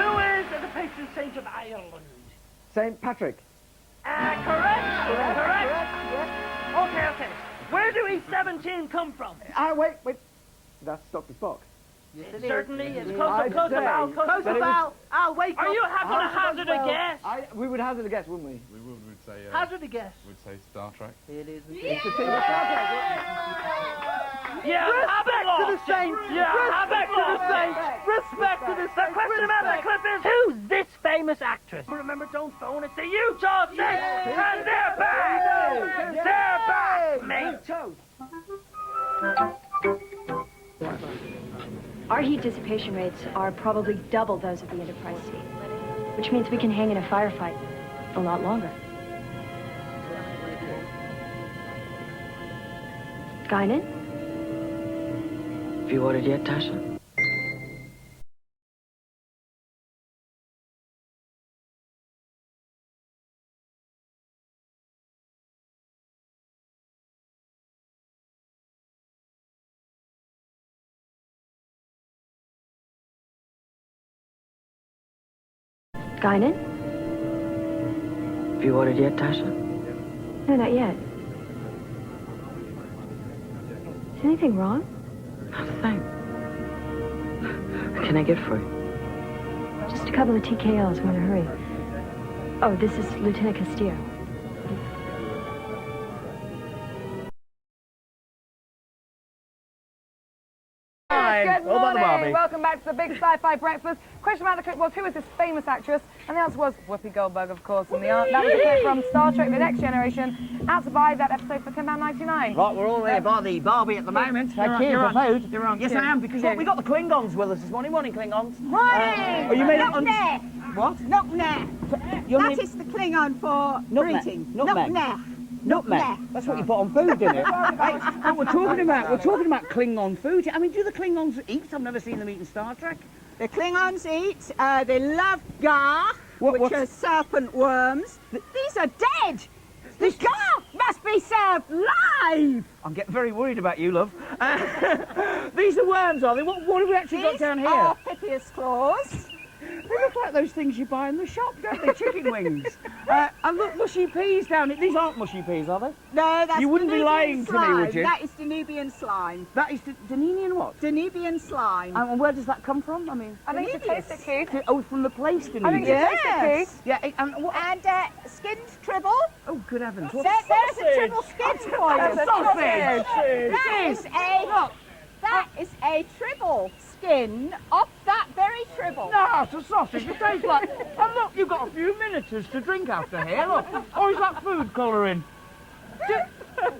Who is the patron saint of Ireland?
St. Patrick.
Correct. Okay. Where do E17 come from?
Wait. That's Dr. Spock.
It certainly is.
I'd
Close to
say
Val.
that it was-
I'll wake
Are
up.
you having a hazard a guess?
We would hazard a guess, wouldn't we?
We would say.
Hazard a guess.
We'd say Star Trek.
It is.
It's the team of Star Trek.
Yeah,
Respect to the Saints. Respect to the Saints. Respect to the Saints.
The question about the clip is, who's this famous actress? Remember, don't phone. It's the Utah Saints, and they're back. They're back, mate.
Our heat dissipation rates are probably double those of the Enterprise C, which means we can hang in a firefight a lot longer. Guinan?
Have you ordered yet, Tasha?
Guinan?
Have you ordered yet, Tasha?
No, not yet. Is anything wrong?
Nothing. What can I get for you?
Just a couple of TKLs. We're in a hurry. Oh, this is Lieutenant Castillo.
Good
All about the
morning.
Barbie.
Welcome back to the Big Sci-Fi Breakfast. Question about the clip was, who is this famous actress? And the answer was Whoopi Goldberg, of course. And that was a clip from Star Trek The Next Generation, out to buy that episode for £10.99.
Right, we're all here by the Barbie at the moment.
Thank you
You're
for
on.
food.
You're on. Yes,
Thank
I
you.
am, because
Thank
we got the Klingons with us this morning. Morning, Klingons.
Morning!
Oh, you made it
Not
on...
there.
What?
Not there.
You're
That
made-
is the Klingon for
Nutmeg.
greeting.
Nutmeg. Nutmeg. That's what you put on food, isn't it? But we're talking about Klingon food. I mean, do the Klingons eat? I've never seen them eat in Star Trek.
The Klingons eat. They love gar, which are serpent worms. These are dead. The gar must be served live.
I'm getting very worried about you, love. These are worms, are they? What have we actually got down here?
These are Pythias claws.
They look like those things you buy in the shop, don't they? Chicken wings. And look, mushy peas down here. These aren't mushy peas, are they?
No, that's
You wouldn't be
Danubian
lying to me,
slime.
would you?
That is Danubian slime.
That is Danubian what?
Danubian slime.
And where does that come from? I mean,
I think you should taste it, Keith.
Oh, from the place, Danubian.
I think you should taste it, Keith.
Yeah, and what?
And skinned tribble.
Oh, good heavens.
There's a tribble skin for you.
That's a sausage.
That is a tribble skin off that very tribble.
No, it's a sausage. It tastes like... And look, you've got a few minutes to drink after here, look. Or is that food colouring?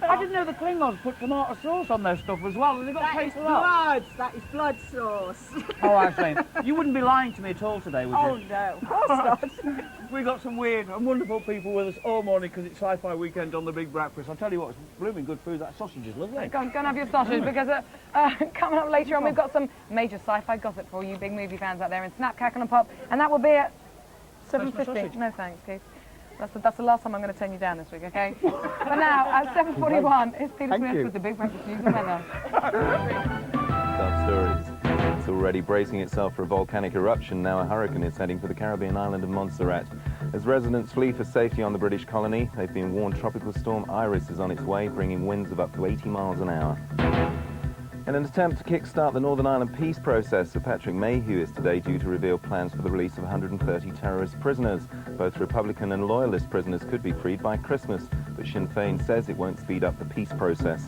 I didn't know the Klingons put tomato sauce on their stuff as well, and they got
That
taste
is
of that.
blood. That is blood sauce.
Oh, I see. You wouldn't be lying to me at all today, would you?
Oh, no. Of course not.
We got some weird and wonderful people with us all morning because it's Sci-Fi Weekend on the Big Breakfast. I'll tell you what, it's blooming good food. That sausage is lovely.
Go and have your sausage, because coming up later on, we've got some major sci-fi gossip for all you big movie fans out there in Snap, Cackle and Pop, and that will be at 7:50. No thanks, Keith. That's the last time I'm going to turn you down this week, okay? But now, at 7:41, it's Peter Smith with the Big Breakfast News and Weather.
Top stories. It's already bracing itself for a volcanic eruption. Now a hurricane is heading for the Caribbean island of Montserrat. As residents flee for safety on the British colony, they've been warned Tropical Storm Iris is on its way, bringing winds of up to 80 miles an hour. In an attempt to kickstart the Northern Ireland peace process, Sir Patrick Mayhew is today due to reveal plans for the release of 130 terrorist prisoners. Both Republican and Loyalist prisoners could be freed by Christmas, but Sinn Féin says it won't speed up the peace process.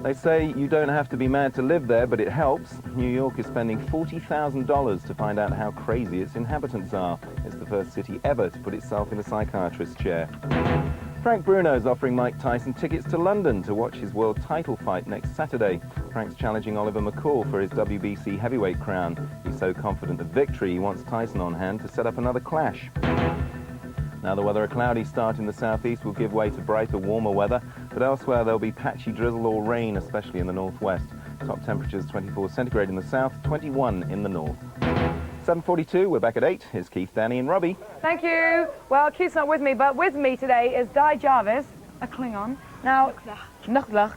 They say you don't have to be mad to live there, but it helps. New York is spending $40,000 to find out how crazy its inhabitants are. It's the first city ever to put itself in a psychiatrist's chair. Frank Bruno's offering Mike Tyson tickets to London to watch his world title fight next Saturday. Frank's challenging Oliver McCall for his WBC heavyweight crown. He's so confident of victory, he wants Tyson on hand to set up another clash. Now the weather, a cloudy start in the southeast will give way to brighter, warmer weather, but elsewhere there'll be patchy drizzle or rain, especially in the northwest. Top temperatures 24 centigrade in the south, 21 in the north. 7:42, we're back at 8. Here's Keith, Danny and Robbie.
Thank you. Well, Keith's not with me, but with me today is Di Jarvis, a Klingon. Now, Nuchlach.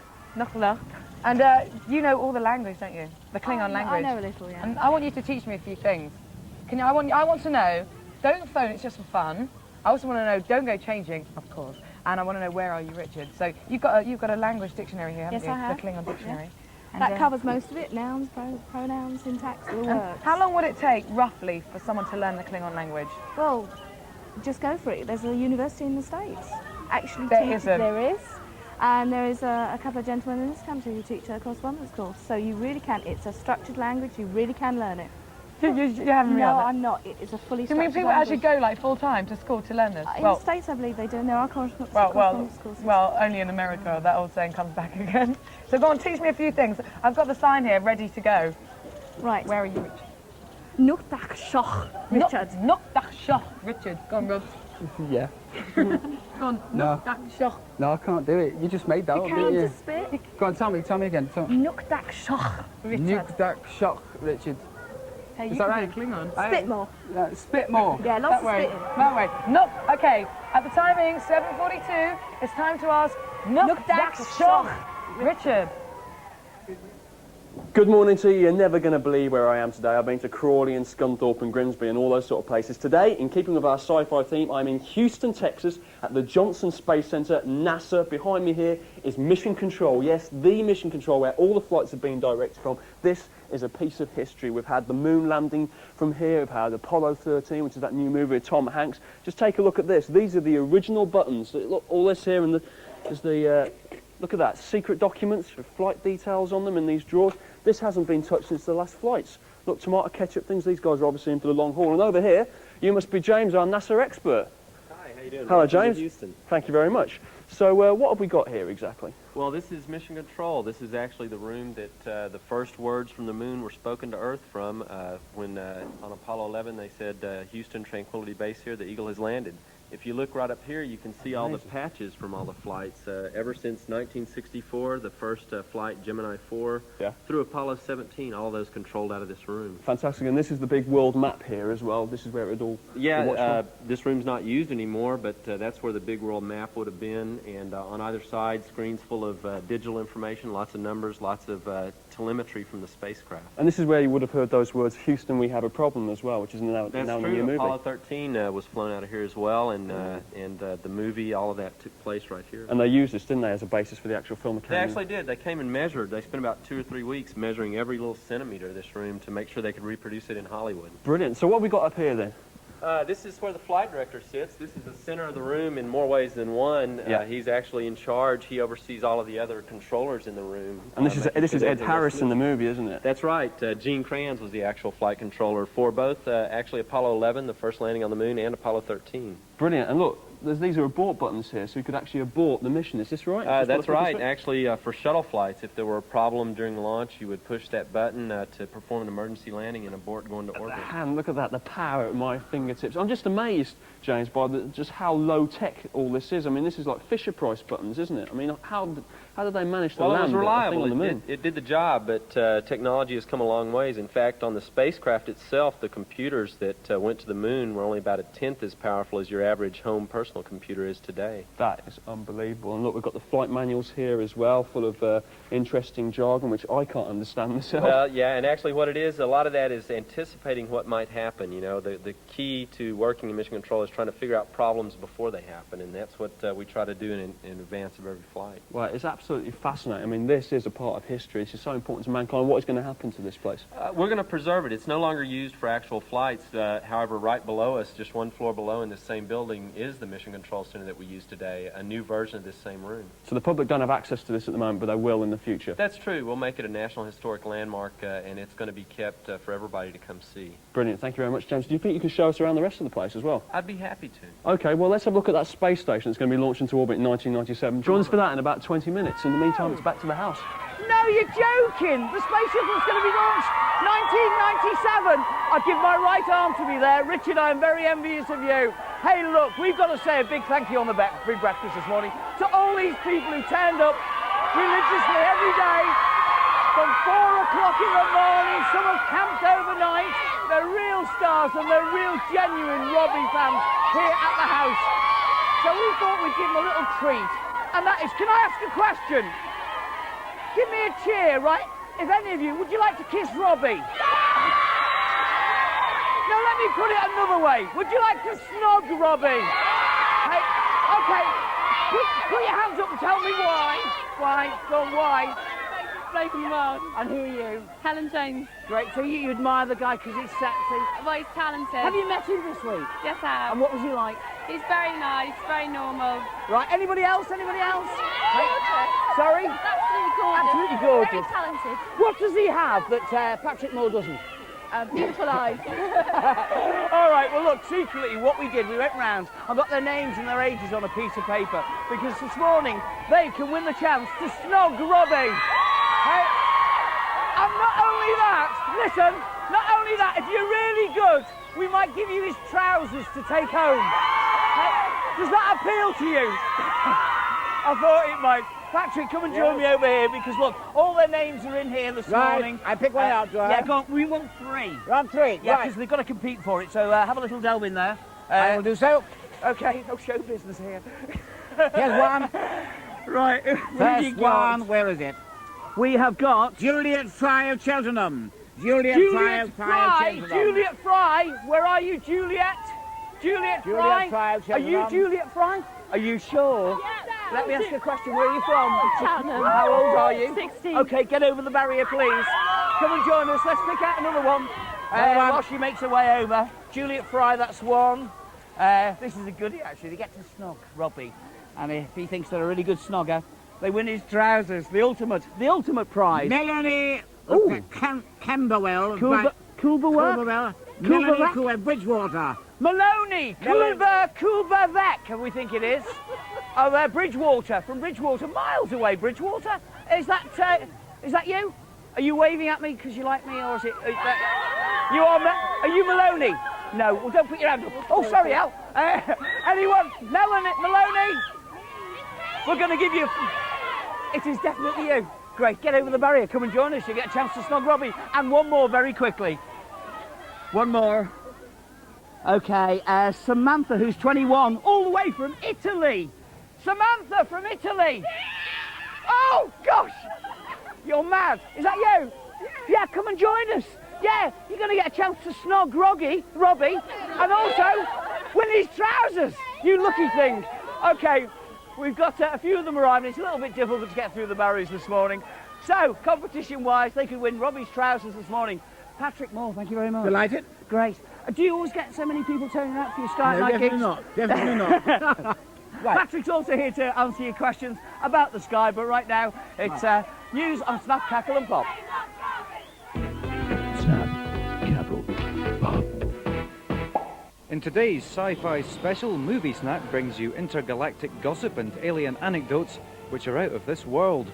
And you know all the language, don't you? The Klingon language.
I know a little, yeah.
And I want you to teach me a few things. Can you? I want to know, don't phone, it's just for fun. I also want to know, don't go changing, of course. And I want to know, where are you, Richard? So you've got a language dictionary here, haven't
Yes,
you?
I have.
The Klingon dictionary.
Yeah.
And,
That covers most of it, nouns, pronouns, syntax, all
and
works.
how long would it take, roughly, for someone to learn the Klingon language?
Well, just go for it. There's a university in the States. Actually,
There isn't.
There is. And there is a couple of gentlemen in this country who teach a correspondence course. So you really can. It's a structured language. You really can learn it.
You haven't
No,
realised?
I'm not. It's a fully
Do you mean
structured
people
language.
actually go like full time to school to learn this?
In the States, I believe they do, and there are correspondence courses.
Well, only in America. That old saying comes back again. So go on, teach me a few things. I've got the sign here, ready to go.
Right.
Where are you, Richard?
Nuchtach, Richard.
Nuchtach, Richard. Go on, Rob.
Yeah.
Go on.
No.
Nuchtach.
No, I can't do it. You just made that up,
You
didn't
can't
you?
just spit.
Go on, tell me again.
Nuchtach, Richard.
Nuchtach, Richard.
Hey,
Is
you
that
can
right?
do Klingon.
Spit more.
Spit more.
Yeah, lots
That
of
way.
spitting.
That way. No. Okay. At the timing, 7:42. It's time to ask Nuchtach, Richard.
Good morning to you. You're never going to believe where I am today. I've been to Crawley and Scunthorpe and Grimsby and all those sort of places. Today, in keeping with our sci-fi theme, I'm in Houston, Texas at the Johnson Space Center, NASA. Behind me here is Mission Control. Yes, the Mission Control where all the flights have been directed from. This is a piece of history. We've had the moon landing from here. We've had Apollo 13, which is that new movie with Tom Hanks. Just take a look at this. These are the original buttons. Look, all this here and look at that. Secret documents with flight details on them in these drawers. This hasn't been touched since the last flights. Look, tomato ketchup things. These guys are obviously in for the long haul. And over here, you must be James, our NASA expert.
Hi, how you doing?
Hello,
Welcome to
James.
Houston.
Thank you very much. So, what have we got here exactly?
Well, this is Mission Control. This is actually the room that the first words from the moon were spoken to Earth from when on Apollo 11 they said, Houston, Tranquility Base here, the Eagle has landed. If you look right up here, you can see all the patches from all the flights. Ever since 1964, the first flight, Gemini 4, through Apollo 17, all those controlled out of this room.
Fantastic. And this is the big world map here as well. This is where it all...
Yeah, this room's not used anymore, but that's where the big world map would have been. And on either side, screens full of digital information, lots of numbers, lots of telemetry from the spacecraft.
And this is where you would have heard those words, Houston, we have a problem as well, which is now in the new movie.
Apollo 13 was flown out of here as well, and the movie, all of that took place right here.
And they used this, didn't they, as a basis for the actual film?
They actually did. They came and measured. They spent about 2 or 3 weeks measuring every little centimeter of this room to make sure they could reproduce it in Hollywood.
Brilliant. So what have we got up here then?
This is where the flight director sits. This is the center of the room in more ways than one. He's actually in charge. He oversees all of the other controllers in the room.
And this is Ed Harris in the movie, isn't it?
That's right. Gene Kranz was the actual flight controller for both actually Apollo 11, the first landing on the moon, and Apollo 13.
Brilliant. And look, these are abort buttons here, so you could actually abort the mission. Is this right?
That's right. Actually, for shuttle flights, if there were a problem during launch, you would push that button to perform an emergency landing and abort going to orbit.
And look at that, the power at my fingertips. I'm just amazed, James, by just how low-tech all this is. I mean, this is like Fisher-Price buttons, isn't it? I mean, how did they manage to land
it was reliable.
on the moon?
It did the job, but technology has come a long ways. In fact, on the spacecraft itself, the computers that went to the moon were only about 1/10 as powerful as your average home personal computer is today.
That is unbelievable. And look, we've got the flight manuals here as well, full of interesting jargon, which I can't understand myself.
Well, yeah, and actually what it is, a lot of that is anticipating what might happen. You know, the key to working in mission control is trying to figure out problems before they happen, and that's what we try to do in advance of every flight.
Well, it's absolutely fascinating. I mean, this is a part of history. This is so important to mankind. What is going to happen to this place?
We're going to preserve it. It's no longer used for actual flights. However, right below us, just one floor below in this same building, is the Mission Control Center that we use today, a new version of this same room.
So the public don't have access to this at the moment, but they will in the future?
That's true. We'll make it a National Historic Landmark, and it's going to be kept for everybody to come see.
Brilliant. Thank you very much, James. Do you think you could show us around the rest of the place as well?
I'd be happy to.
Okay, well, let's have a look at that space station that's going to be launched into orbit in 1997. Join us for that in about 20 minutes. In the meantime, it's back to the house.
No, you're joking. The space shuttle's going to be launched 1997. I'd give my right arm to be there. Richard, I'm very envious of you. Hey, look, we've got to say a big thank you on the big breakfast this morning to all these people who turned up religiously every day from 4 o'clock in the morning. Some have camped overnight. They're real stars and they're real genuine Robbie fans here at the house. So we thought we'd give them a little treat. And that is, can I ask a question? Give me a cheer, right? If any of you, would you like to kiss Robbie? No, let me put it another way. Would you like to snog Robbie? Hey, okay. Put your hands up and tell me why. Why? Go on, why?
Broken World.
And who are you?
Helen James.
Great. So you admire the guy because he's sexy?
Well, he's talented.
Have you met him this week?
Yes, I have.
And what was he like?
He's very nice, very normal.
Right, anybody else? Anybody else? Sorry?
Absolutely gorgeous.
Absolutely gorgeous.
Very talented.
What does he have that Patrick Moore doesn't?
Beautiful eyes.
All right, well, look, secretly, what we did, we went round and got their names and their ages on a piece of paper because this morning they can win the chance to snog Robbie. Hey, and not only that, listen, not only that, if you're really good, we might give you his trousers to take home. Hey, does that appeal to you? I thought it might. Patrick, come and join me over here because look, all their names are in here this morning.
I pick one out, do I?
Yeah, go on. We want 3.
Round 3,
yeah,
right.
because they've got to compete for it. So have a little delve in there.
I will do so.
Okay, no show business here.
Here's one.
Right.
First one, where is it?
We have got
Juliet Fry of Cheltenham. Juliet Fry of Cheltenham.
Juliet Fry. Where are you, Juliet? Juliet Fry.
Fry of
Are you
Cheltenham.
Juliet Fry? Are you sure? Let me ask you a question. Where are you from?
Cheltenham.
How old are you?
16.
Okay, get over the barrier, please. Come and join us. Let's pick out another one. While she makes her way over. Juliet Fry, that's one. This is a goodie, actually. They get to snog Robbie. And if he thinks they're a really good snogger, they win his trousers. The ultimate prize.
Melanie Camberwell.
Culverwell.
Melanie Bridgewater.
Maloney, Culvervec, we think it is. Oh, Bridgewater, from Bridgewater, miles away, Bridgewater. Is that you? Are you waving at me because you like me, or is it? You are. Are you Maloney? No. Well, don't put your hand up. Oh, sorry, Al. Anyone? Maloney. We're going to give you. It is definitely you. Great. Get over the barrier. Come and join us. You get a chance to snog Robbie. And one more, very quickly. One more. Okay, Samantha, who's 21, all the way from Italy. Samantha from Italy. Oh, gosh. You're mad. Is that you? Yeah, come and join us. Yeah, you're going to get a chance to snog Robbie, and also win his trousers, you lucky thing. Okay, we've got a few of them arriving. It's a little bit difficult to get through the barriers this morning. So, competition-wise, they could win Robbie's trousers this morning. Patrick Moore, thank you very much.
Delighted.
Great. Do you always get so many people turning up for your start night gigs?
Definitely not.
Right. Patrick's also here to answer your questions about the sky, but right now it's news on Snap, Cackle and Pop.
Snap, Cackle, Pop.
In today's Sci-Fi Special, Movie Snack brings you intergalactic gossip and alien anecdotes which are out of this world.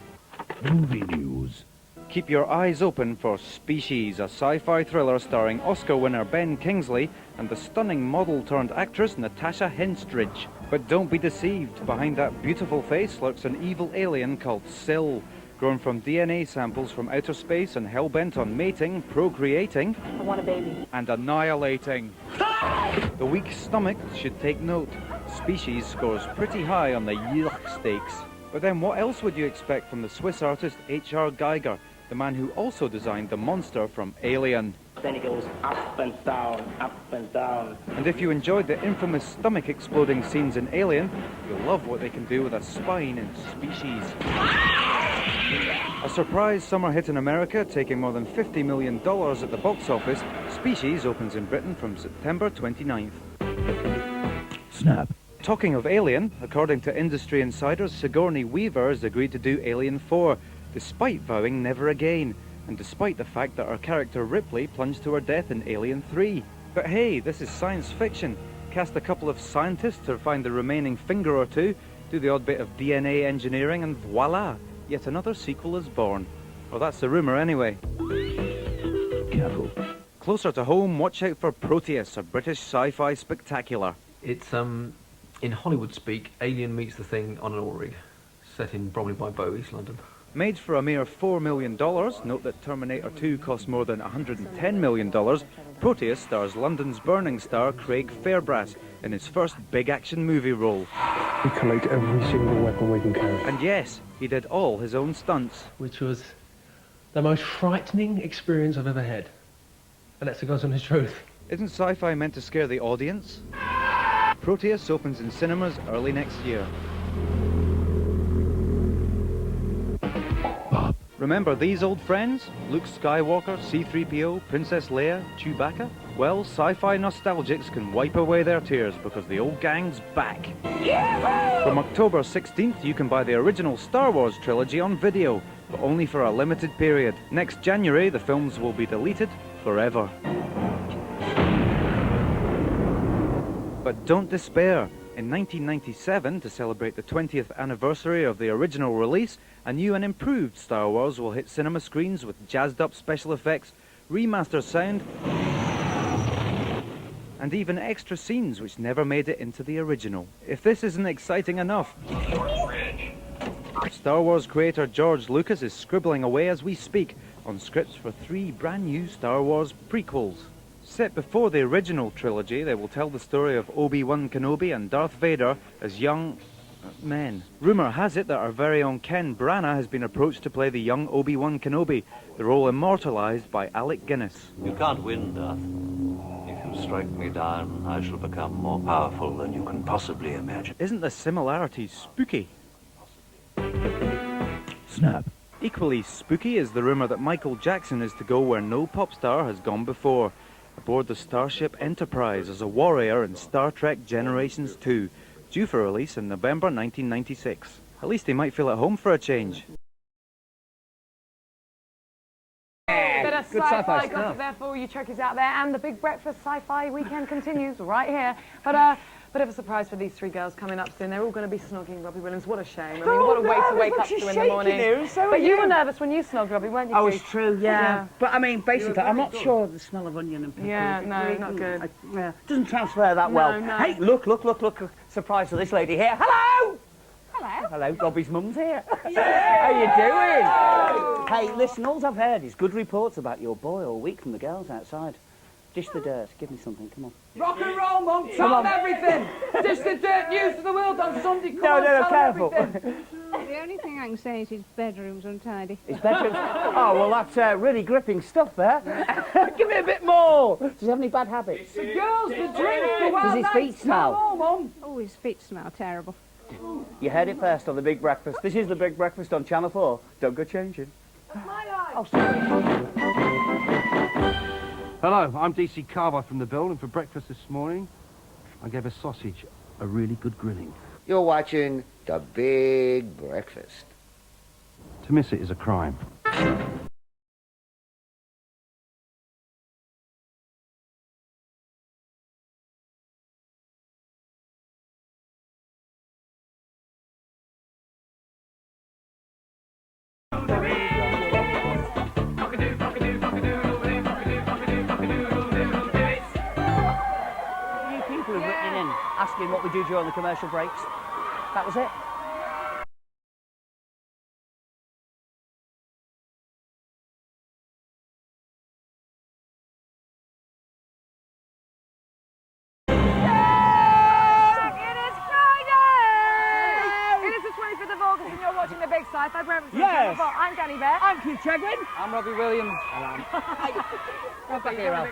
Movie news.
Keep your eyes open for Species, a sci-fi thriller starring Oscar winner Ben Kingsley and the stunning model-turned-actress Natasha Henstridge. But don't be deceived, behind that beautiful face lurks an evil alien called Syl, grown from DNA samples from outer space and hell-bent on mating, procreating...
I want a baby.
...and annihilating. The weak stomach should take note. Species scores pretty high on the yuck stakes. But then what else would you expect from the Swiss artist H.R. Geiger, the man who also designed the monster from Alien?
Then it goes up and down, up and down.
And if you enjoyed the infamous stomach-exploding scenes in Alien, you'll love what they can do with a spine in Species. A surprise summer hit in America, taking more than $50 million at the box office, Species opens in Britain from September 29th.
Snap.
Talking of Alien, according to industry insiders, Sigourney Weaver has agreed to do Alien 4, despite vowing never again, and despite the fact that our character Ripley plunged to her death in Alien 3. But hey, this is science fiction. Cast a couple of scientists to find the remaining finger or two, do the odd bit of DNA engineering, and voila, yet another sequel is born. Well, that's the rumour anyway.
Careful.
Closer to home, watch out for Proteus, a British sci-fi spectacular.
It's, in Hollywood speak, Alien meets the Thing on an oil rig, set in probably by Bow, East London.
Made for a mere $4 million, note that Terminator 2 cost more than $110 million, Proteus stars London's burning star Craig Fairbrass in his first big action movie role.
We collate every single weapon we can carry.
And yes, he did all his own stunts.
Which was the most frightening experience I've ever had. And that's the God's honest truth.
Isn't sci-fi meant to scare the audience? Proteus opens in cinemas early next year. Remember these old friends? Luke Skywalker, C-3PO, Princess Leia, Chewbacca? Well, sci-fi nostalgics can wipe away their tears because the old gang's back. From October 16th, you can buy the original Star Wars trilogy on video, but only for a limited period. Next January, the films will be deleted forever. But don't despair. In 1997, to celebrate the 20th anniversary of the original release, a new and improved Star Wars will hit cinema screens with jazzed-up special effects, remastered sound, and even extra scenes which never made it into the original. If this isn't exciting enough, Star Wars creator George Lucas is scribbling away as we speak on scripts for 3 brand new Star Wars prequels. Set before the original trilogy, they will tell the story of Obi-Wan Kenobi and Darth Vader as young... men. Rumour has it that our very own Ken Branagh has been approached to play the young Obi-Wan Kenobi, the role immortalised by Alec Guinness.
You can't win, Darth. If you strike me down, I shall become more powerful than you can possibly imagine.
Isn't the similarity spooky?
Snap.
Equally spooky is the rumour that Michael Jackson is to go where no pop star has gone before, aboard the Starship Enterprise as a warrior in Star Trek Generations 2, due for release in November 1996. At least he might feel at home for a change.
Bit of
Good
sci-fi
sci-fi
gossip
stuff.
there for all you Trekkies out there, and the big breakfast sci-fi weekend continues right here. But bit of a surprise for these three girls coming up soon. They're all going to be snogging Robbie Williams. What a shame. I mean, what a way to wake up to in the morning. But you were nervous when you snogged Robbie, weren't you?
Oh,
Keith?
it's true, yeah. But I mean, basically, I'm not sure the smell of onion and pickles.
Yeah, no, not good.
Yeah, doesn't transfer that well.
No.
Hey, look. Surprise for this lady here. Hello! Hello, Robbie's mum's here. How you doing? Hey, listen, all I've heard is good reports about your boy all week from the girls outside. Dish the dirt. Give me something, come on.
Rock and roll, Mum.
Come
Tell
on.
them everything. Dish the dirt news to the world on Sunday. Come
No,
on, tell
careful.
them everything.
The only thing I can say is his bedroom's untidy.
His bedroom. Oh, well, that's really gripping stuff there. Give me a bit more. Does he have any bad habits?
The girls, the drink, the wild
Does his feet
nights.
smell?
Come on, Mum.
Oh, his feet smell terrible.
You heard it first on The Big Breakfast. This is The Big Breakfast on Channel 4. Don't go changing. Oh, sorry.
Hello, I'm DC Carver from The Bill, and for breakfast this morning, I gave a sausage a really good grilling.
You're watching The Big Breakfast.
To miss it is a crime.
You people have written in asking what we do during the commercial breaks. That was it.
It is the 25th of August and you're watching the Big Sci-Fi Breakfast.
Yes.
I'm Danny Bear.
I'm Keith Chegwin.
I'm Robbie Williams.
Robbie,
here, Al.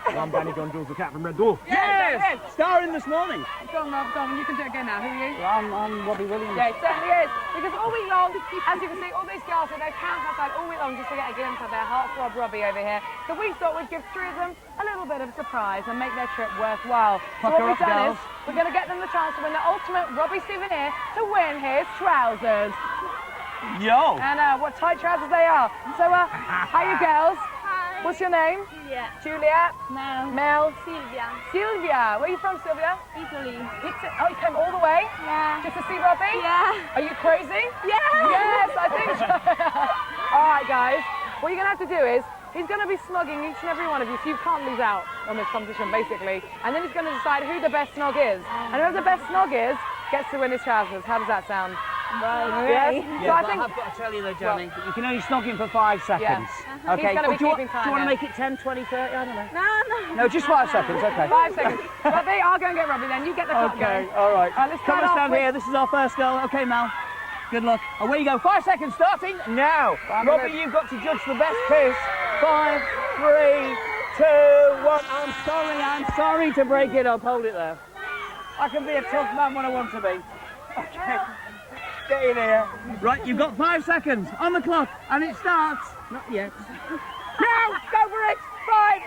I'm Danny Gunn-Dawes, the cat from Red Dwarf.
Yes! Starring this morning.
Go on, Rob, go on. You can do it again now. Who are you?
I'm Robbie Williams.
Yeah, it certainly is. Because all week long, as you can see, all these girls with their camps outside all week long just to get a glimpse of their heartthrob Robbie over here. So we thought we'd give three of them a little bit of a surprise and make their trip worthwhile. So what we've done is, we're going to get them the chance to win the ultimate Robbie souvenir to win his trousers.
Yo!
And what tight trousers they are. So, how you girls? Hi. What's your name?
Juliet.
Juliet.
Mel.
Mel.
Sylvia.
Sylvia. Where are you from, Sylvia?
Italy.
Oh, you came all the way?
Yeah.
Just to see Robbie?
Yeah.
Are you crazy?
Yeah.
Yes, I think so. All right, guys. What you're going to have to do is, he's going to be snogging each and every one of you, so you can't lose out on this competition, basically. And then he's going to decide who the best snog is. And whoever the best snog is, gets to win his trousers. How does that sound?
Right.
Yes?
Yeah,
So I
but
think...
I've got to tell you though, Johnny, you can only snog him for 5 seconds.
Yeah.
Okay.
He's going to be
do you
keeping time.
Do you want to
yeah.
make it 10, 20, 30? I don't know.
No.
No, just 5 seconds, okay.
5 seconds. Robbie, I'll go and get Robbie then. You get the clock
Okay,
going.
all right.
Let's
Come
start
and
off
stand
with-
here. This is our first goal. Okay, Mel. Good luck. Away you go. 5 seconds starting now. Robbie, you've got to judge the best kiss. 5, 3, 2, 1. I'm sorry to break it up. Hold it there. I can be a tough man when I want to be. Okay. Get in here. Right, you've got 5 seconds on the clock, and it starts. Not yet. Now, go for it. 5,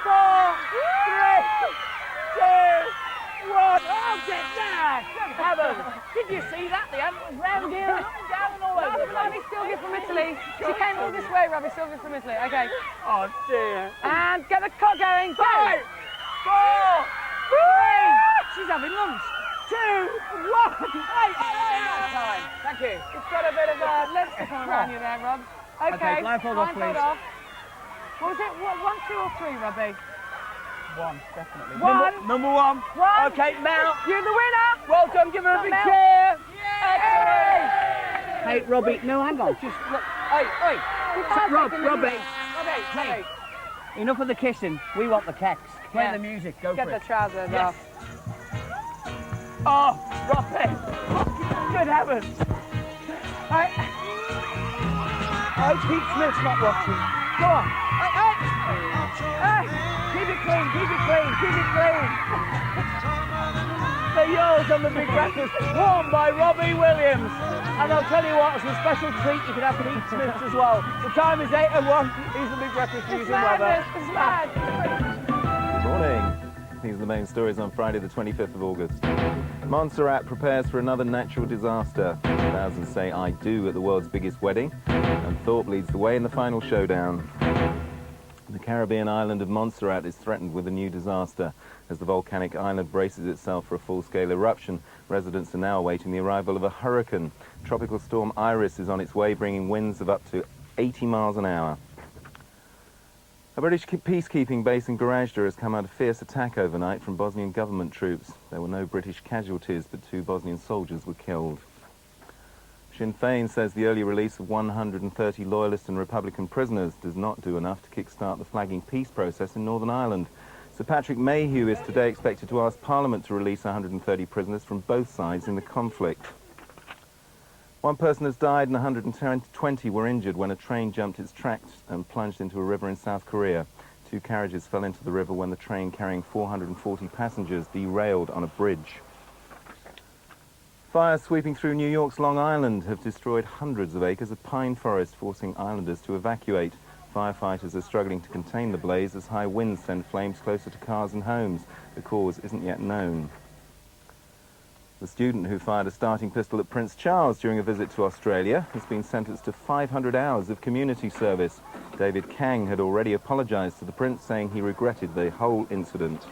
4, 3, 2, 1. Oh, get that! Good heavens! Did you see that? The ant was round here, and down and all over the place.
Robbie Sylvia from Italy. She came all this way, Robbie Sylvia from Italy. Okay.
Oh, dear.
And get the clock going.
5, 4, 3. She's having lunch. 2, 1.
Time.
Thank you.
It's got a bit of lipstick on around you there, Rob.
Okay, blindfold off, please.
What was it? 1, 2 or 3, Robbie?
1, definitely.
1.
Number 1. Okay, Mel.
You're the winner.
Well done. Give her a big
Mel.
cheer.
Hey.
Hey, Robbie. No, hang on. Just look. Hey. Robbie. Hey. Enough of the kissing. We want the keks. Play the music. Go
Get
for
the
it.
trousers
Yes.
off.
Oh, Robbie. Good heavens. I hope Pete Smith's not watching. Go on. Keep it clean, keep it clean, keep it clean. The yours on the Big Breakfast, won by Robbie Williams. And I'll tell you what, as a special treat, you can have Pete Smith's as well. The time is 8:01. He's the Big Breakfast News and Weather.
It's mad.
Good morning. These are the main stories on Friday the 25th of August. Montserrat prepares for another natural disaster. Thousands say "I do" at the world's biggest wedding, and Thorpe leads the way in the final showdown. The Caribbean island of Montserrat is threatened with a new disaster. As the volcanic island braces itself for a full-scale eruption, residents are now awaiting the arrival of a hurricane. Tropical storm Iris is on its way, bringing winds of up to 80 miles an hour. A British peacekeeping base in Gorazda has come under fierce attack overnight from Bosnian government troops. There were no British casualties, but 2 Bosnian soldiers were killed. Sinn Féin says the early release of 130 Loyalist and Republican prisoners does not do enough to kickstart the flagging peace process in Northern Ireland. Sir Patrick Mayhew is today expected to ask Parliament to release 130 prisoners from both sides in the conflict. 1 person has died and 120 were injured when a train jumped its tracks and plunged into a river in South Korea. 2 carriages fell into the river when the train carrying 440 passengers derailed on a bridge. Fires sweeping through New York's Long Island have destroyed hundreds of acres of pine forest, forcing islanders to evacuate. Firefighters are struggling to contain the blaze as high winds send flames closer to cars and homes. The cause isn't yet known. The student who fired a starting pistol at Prince Charles during a visit to Australia has been sentenced to 500 hours of community service. David Kang had already apologised to the Prince, saying he regretted the whole incident.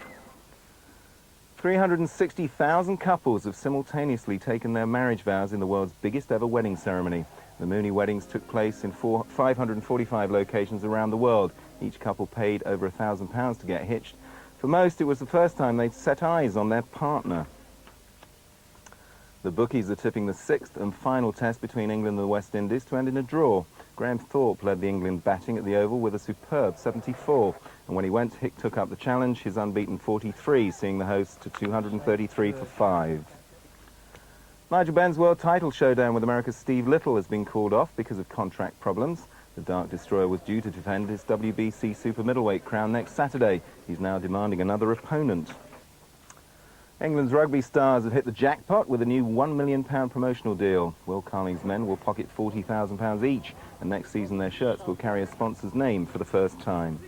360,000 couples have simultaneously taken their marriage vows in the world's biggest ever wedding ceremony. The Mooney weddings took place in 545 locations around the world. Each couple paid over £1,000 to get hitched. For most, it was the first time they'd set eyes on their partner. The bookies are tipping the 6th and final test between England and the West Indies to end in a draw. Graham Thorpe led the England batting at the Oval with a superb 74. And when he went, Hick took up the challenge, his unbeaten 43, seeing the hosts to 233 for 5. Nigel Benn's world title showdown with America's Steve Little has been called off because of contract problems. The Dark Destroyer was due to defend his WBC super middleweight crown next Saturday. He's now demanding another opponent. England's rugby stars have hit the jackpot with a new £1 million promotional deal. Will Carling's men will pocket £40,000 each, and next season their shirts will carry a sponsor's name for the first time.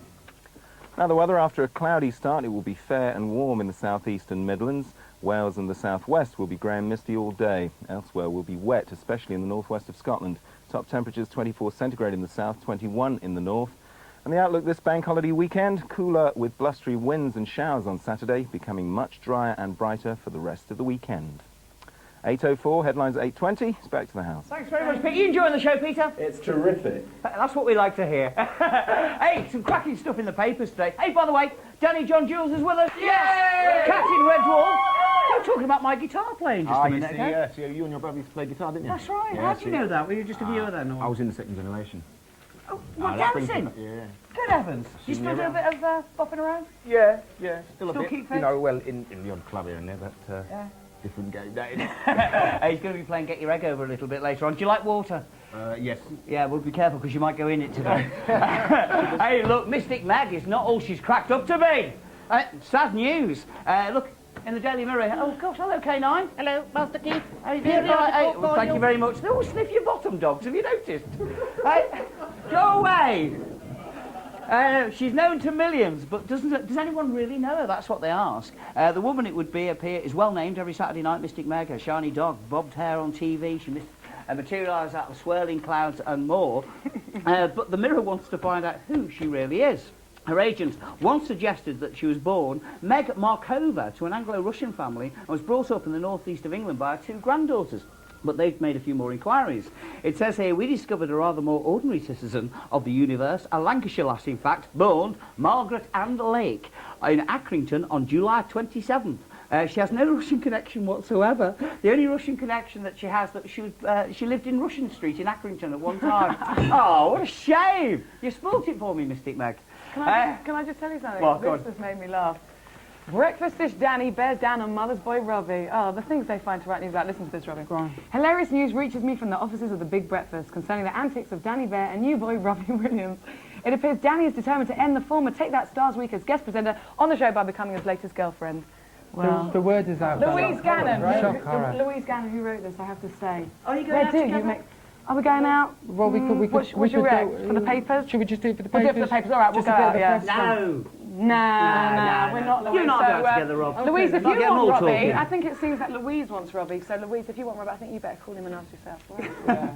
Now the weather: after a cloudy start, it will be fair and warm in the southeast and Midlands. Wales and the southwest will be grey and misty all day. Elsewhere will be wet, especially in the northwest of Scotland. Top temperatures 24 centigrade in the south, 21 in the north. And the outlook this bank holiday weekend: cooler with blustery winds and showers on Saturday, becoming much drier and brighter for the rest of the weekend. 8:04, headlines at 8:20. It's back to the house.
Thanks very much, Pete. You enjoying the show, Peter?
It's terrific.
That's what we like to hear. Hey, some cracking stuff in the papers today. Hey, by the way, Danny John Jules is with us.
Yay!
Captain Red Dwarf. You were talking about my guitar playing just a minute ago.
Yes, you and your brother used to play guitar, didn't you?
That's right.
Yeah,
How did you know that? Were you just a viewer then? Or?
I was in the second generation.
Oh, what, dancing?
Yeah.
Good heavens. You still do a bit of bopping around?
Yeah, still a
Still
bit.
keep fit?
You know, well, in the odd club here and there, but
Yeah.
different game day.
Hey, he's going to be playing Get Your Egg Over a little bit later on. Do you like water?
Yes.
Yeah, well, be careful because you might go in it today. Hey, look, Mystic Meg is not all she's cracked up to be. Sad news. Look, in the Daily Mirror. Oh, gosh, hello, K9.
Hello, Master Keith.
How you doing? Hey, well, thank you very much. They all sniff your bottom, dogs. Have you noticed? Hey, go away. She's known to millions, but does anyone really know her? That's what they ask. The woman it would be is well named every Saturday night. Mystic Meg, her shiny dog, bobbed hair on TV. She materialised out of swirling clouds and more. But the Mirror wants to find out who she really is. Her agent once suggested that she was born Meg Markova to an Anglo-Russian family and was brought up in the northeast of England by her 2 granddaughters. But they've made a few more inquiries. It says here, we discovered a rather more ordinary citizen of the universe, a Lancashire lass, in fact, born Margaret Ann Lake in Accrington on July 27th. She has no Russian connection whatsoever. The only Russian connection that she has, that she lived in Russian Street in Accrington at one time. Oh, what a shame! You spoilt it for me, Mystic Meg.
Can I just tell you something?
Well,
this has made me laugh. Breakfast dish Danny bears down on mother's boy Robbie. Oh, the things they find to write news about. Listen to this, Robbie. Hilarious news reaches me from the offices of the Big Breakfast concerning the antics of Danny Bear and new boy Robbie Williams. It appears Danny is determined to end the former Take That Stars Week as guest presenter on the show by becoming his latest girlfriend. Well,
the word is out.
Louise Gannon.
Right?
Louise Gannon, who wrote this, I have to say.
Are you going out together?
Are we going out?
Well, we could.
What's your rec? For the papers?
Should we just do it for the
We'll
papers?
do it for the papers. All right, we'll go out. Yeah.
No.
No, we're not, Louise.
You're not
so,
going together, Rob.
Louise, if
Not
you
getting
want
all
Robbie,
talking.
I think it seems that Louise wants Robbie. So, Louise, if you want Robbie, I think you better call him and ask yourself. Right?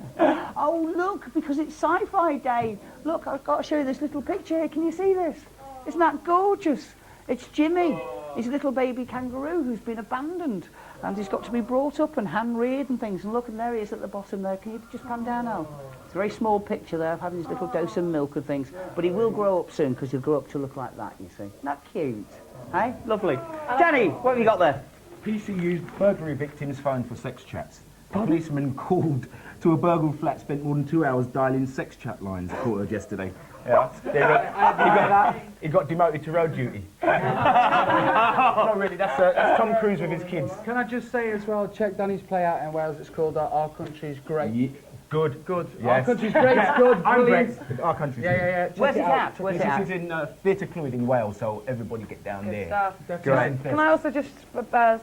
Oh, look, because it's Sci-Fi Day. Look, I've got to show you this little picture here. Can you see this? Isn't that gorgeous? It's Jimmy. He's a little baby kangaroo who's been abandoned. And he's got to be brought up and hand-reared and things. And look, and there he is at the bottom there. Can you just pan down now? It's a very small picture there of having his little dose of milk and things. But he will grow up soon, because he'll grow up to look like that, you see. Isn't that cute? Hey? Lovely. Danny, what have you got there?
PCU's burglary victims phoned for sex chats. A policeman called to a burgled flat, spent more than 2 hours dialing sex chat lines, reported yesterday. Yeah, he got demoted to road duty. Not really, that's Tom Cruise with his kids.
Can I just say as well, check Danny's play out in Wales. It's called Our Country's Great.
Good.
Yes. Our Country's Great, it's good, brilliant.
Our Country's
Yeah.
Where's it at?
This is in Theatre Clwyd in Wales, so everybody get down
Good
there.
stuff.
Great.
Can I also just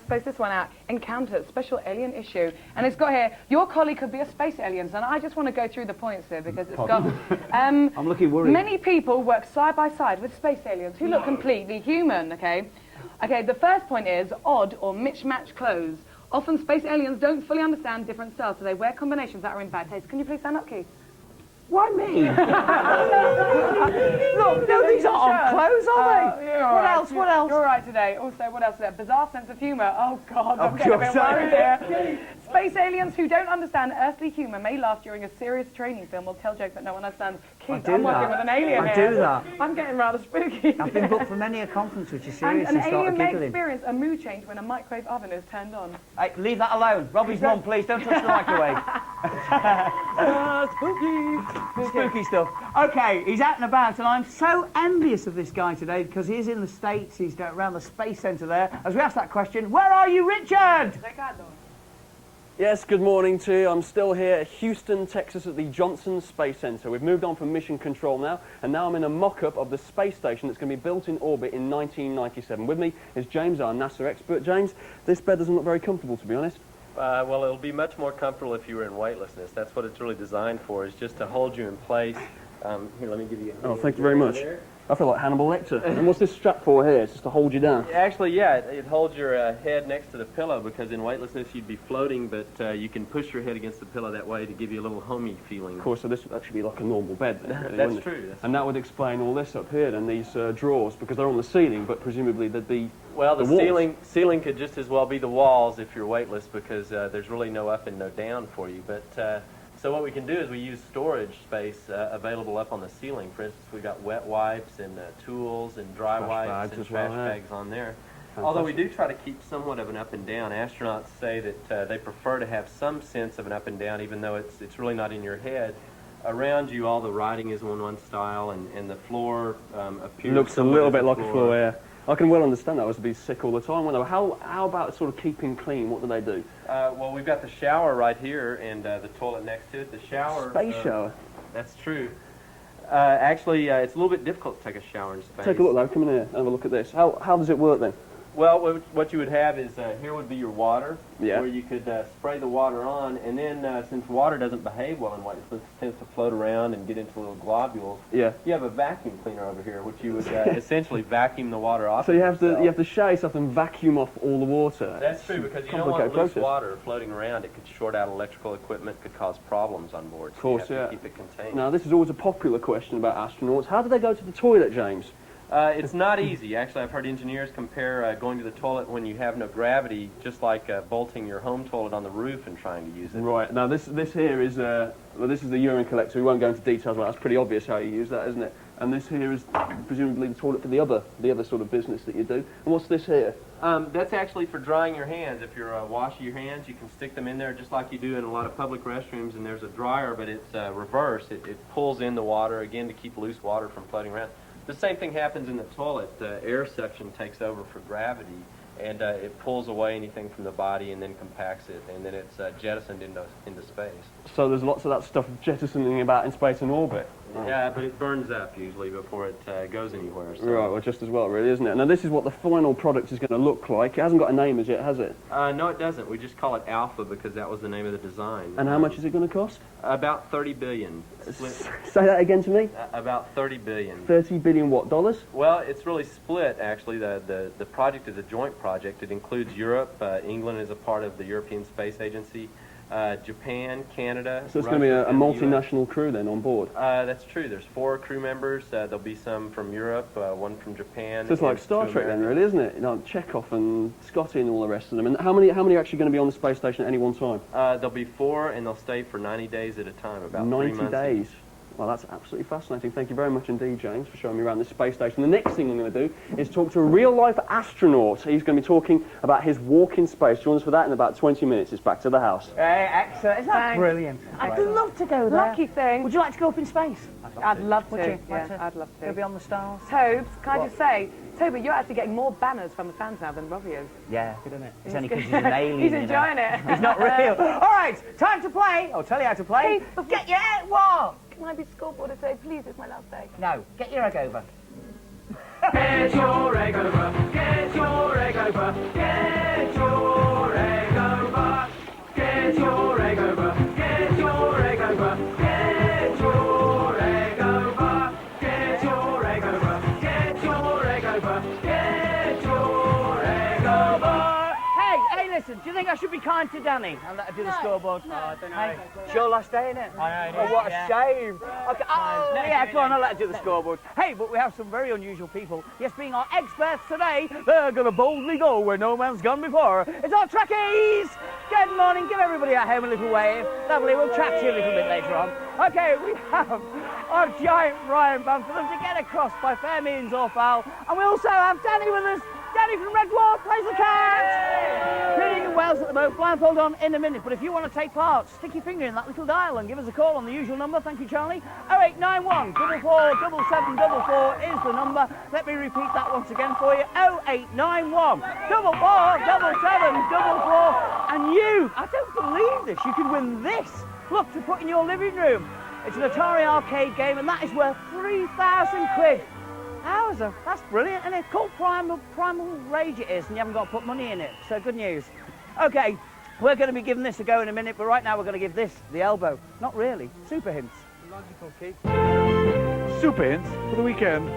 space this one out? Encounter, special alien issue. And it's got here, your colleague could be a space alien. And I just want to go through the points here because it's got...
I'm looking worried.
Many people work side by side with space aliens who look completely human, okay? Okay, the first point is odd or mismatched clothes. Often space aliens don't fully understand different styles, so they wear combinations that are in bad taste. Can you please stand up, Keith?
Why me? Look, no, these aren't on clothes, are they? What else? What else?
You're all right today. Also, what else is there? Bizarre sense of humour. Oh, God, I'm getting a bit worried here. Space aliens who don't understand earthly humour may laugh during a serious training film or tell jokes that no one understands. Keith, I'm working with an alien here.
I do that.
I'm getting rather spooky.
I've been booked for many a conference which is serious
And
and
an
started
alien may
giggling.
experience a mood change when a microwave oven is turned on.
Hey, leave that alone. Robbie's mum, please, don't touch the microwave. Spooky stuff. Okay, he's out and about, and I'm so envious of this guy today because he is in the States. He's around the Space Centre there. As we ask that question, where are you, Richard?
Yes, good morning to you. I'm still here at Houston, Texas at the Johnson Space Center. We've moved on from mission control now, and now I'm in a mock-up of the space station that's going to be built in orbit in 1997. With me is James, our NASA expert. James, this bed doesn't look very comfortable, to be honest.
Well, it'll be much more comfortable if you were in weightlessness. That's what it's really designed for, is just to hold you in place. Here, let me give you a hand.
Oh, thank you very much. I feel like Hannibal Lecter. And what's this strap for here? It's just to hold you down.
Actually, yeah, it holds your head next to the pillow because in weightlessness you'd be floating, but you can push your head against the pillow that way to give you a little homey feeling.
Of course, so this would actually be like a normal bed then, really,
That's
wouldn't it?
true.
And that would explain all this up here then, these drawers, because they're on the ceiling, but presumably they'd be
Well, the
walls.
ceiling could just as well be the walls if you're weightless because there's really no up and no down for you. But so what we can do is we use storage space available up on the ceiling. For instance, we've got wet wipes and tools and dry
Trash
wipes
bags
and
as well,
trash
yeah.
bags on there.
Fantastic.
Although we do try to keep somewhat of an up and down. Astronauts say that they prefer to have some sense of an up and down, even though it's really not in your head. Around you, all the writing is on one style, and the floor appears...
Looks a little bit like a floor, yeah. I can well understand that. I was to be sick all the time. How about sort of keeping clean? What do they do?
Well, we've got the shower right here and the toilet next to it. The shower...
Space shower?
That's true. Actually, it's a little bit difficult to take a shower in space.
Take a look though. Come in here and have a look at this. How does it work then?
Well, what you would have is, here would be your water,
Yeah.
where you could spray the water on, and then since water doesn't behave well in weightlessness, it tends to float around and get into little globules.
Yeah.
You have a vacuum cleaner over here, which you would essentially vacuum the water off.
So you have to shave stuff and vacuum off all the water.
That's true, because you don't want loose water floating around. It could short out electrical equipment, could cause problems on board.
Of course,
so you have
yeah.
to keep it contained.
Now, this is always a popular question about astronauts. How do they go to the toilet, James?
It's not easy. Actually, I've heard engineers compare going to the toilet when you have no gravity, just like bolting your home toilet on the roof and trying to use it.
Right. Now, this here is well, this is the urine collector. We won't go into details about it. It's pretty obvious how you use that, isn't it? And this here is presumably the toilet for the other sort of business that you do. And what's this here?
That's actually for drying your hands. If you're washing your hands, you can stick them in there just like you do in a lot of public restrooms, and there's a dryer, but it's reverse. It pulls in the water, again, to keep loose water from floating around. The same thing happens in the toilet. The air suction takes over for gravity, and it pulls away anything from the body and then compacts it, and then it's jettisoned into space.
So there's lots of that stuff jettisoning about in space and orbit.
Yeah, but it burns up usually before it goes anywhere. So.
Right, well, just as well, really, isn't it? Now, this is what the final product is going to look like. It hasn't got a name as yet, has it?
No, it doesn't. We just call it Alpha because that was the name of the design.
And how much is it going to cost?
About 30 billion.
Say that again to me.
About 30 billion.
30 billion what, dollars?
Well, it's really split, actually. The project is a joint project. It includes Europe. England is a part of the European Space Agency. Japan, Canada.
So it's going to be a multinational crew then on board?
That's true. There's 4 crew members. There'll be some from Europe, 1 from Japan.
So it's like Star Trek then, really, isn't it? You know, Chekhov and Scotty and all the rest of them. And how many are actually going to be on the space station at any one time?
There'll be 4, and they'll stay for 90 days at a time, about
90
3 months.
90 days. Well, that's absolutely fascinating. Thank you very much indeed, James, for showing me around this space station. The next thing I'm going to do is talk to a real-life astronaut. He's going to be talking about his walk in space. Join us for that in about 20 minutes. It's back to the house.
Excellent. Isn't that brilliant? I'd love to go there.
Lucky thing.
Would you like to go up in space?
I'd love to.
Would you?
Yeah, I'd love to.
Go beyond the stars?
Tobes, can I just say, Toby, you're actually getting more banners from the fans now than Robbie is.
Yeah, good, isn't it? It's
He's
only
good.
because he's an alien.
He's enjoying it.
He's not real. All right, time to play. I'll tell you how to play.
Hey,
Get your head. What?
Can I be scoreboard today, please? It's my last day.
No, get your egg over.
Get your egg over. Get your egg over. Get your egg over. Get your egg over. Get your egg over. Get your egg over. Get your egg over. Get your egg over. Get your egg over.
Hey, listen, do you think I should be kind to Danny and let her do the scoreboard?
No, I don't know.
Hey, it's your last day, innit?
I know.
Oh, what a shame. Okay. Oh,
No,
yeah,
no,
go on,
no.
I'll let her do the scoreboard. Hey, but we have some very unusual people. Yes, being our experts today, they're going to boldly go where no man's gone before. It's our Trekkies! Good morning, give everybody at home a little wave. Lovely, we'll chat to you a little bit later on. Okay, we have our giant Ryan band for them to get across by fair means or foul. And we also have Danny with us. Danny from Red Dwarf plays the cat. Pretty in Wales at the moment. Blindfold on in a minute. But if you want to take part, stick your finger in that little dial and give us a call on the usual number. Thank you, Charlie. 0891 44 7744 is the number. Let me repeat that once again for you. 0891 44 7744. And you, I don't believe this, you can win this. Look, to put in your living room. It's an Atari arcade game, and that is worth 3,000 quid. That's brilliant, and it's called Primal Rage it is, and you haven't got to put money in it, so good news. Okay, we're going to be giving this a go in a minute, but right now we're going to give this the elbow. Not really, super hints.
Logical kick. Super hints for the weekend.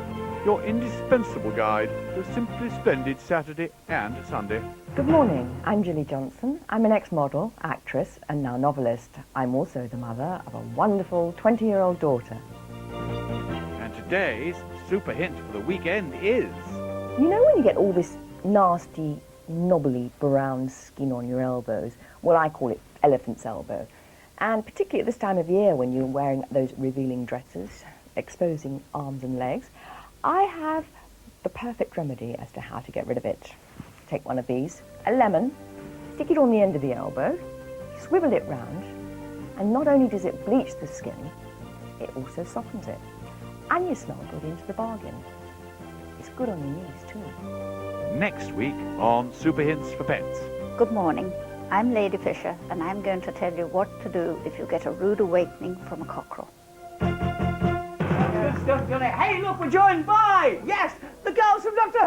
Your indispensable guide to a simply splendid Saturday and Sunday.
Good morning, I'm Julie Johnson. I'm an ex-model, actress, and now novelist. I'm also the mother of a wonderful 20-year-old daughter.
And today's super hint for the weekend is...
You know when you get all this nasty, knobbly brown skin on your elbows? Well, I call it elephant's elbow. And particularly at this time of year when you're wearing those revealing dresses, exposing arms and legs, I have the perfect remedy as to how to get rid of it. Take one of these, a lemon, stick it on the end of the elbow, swivel it round, and not only does it bleach the skin, it also softens it. And you smell good into the bargain. It's good on your knees too.
Next week on Super Hints for Pets.
Good morning. I'm Lady Fisher, and I'm going to tell you what to do if you get a rude awakening from a cockerel.
Good stuff, Johnny. Hey, look, we're joined by, yes, the girls from Doctor Who!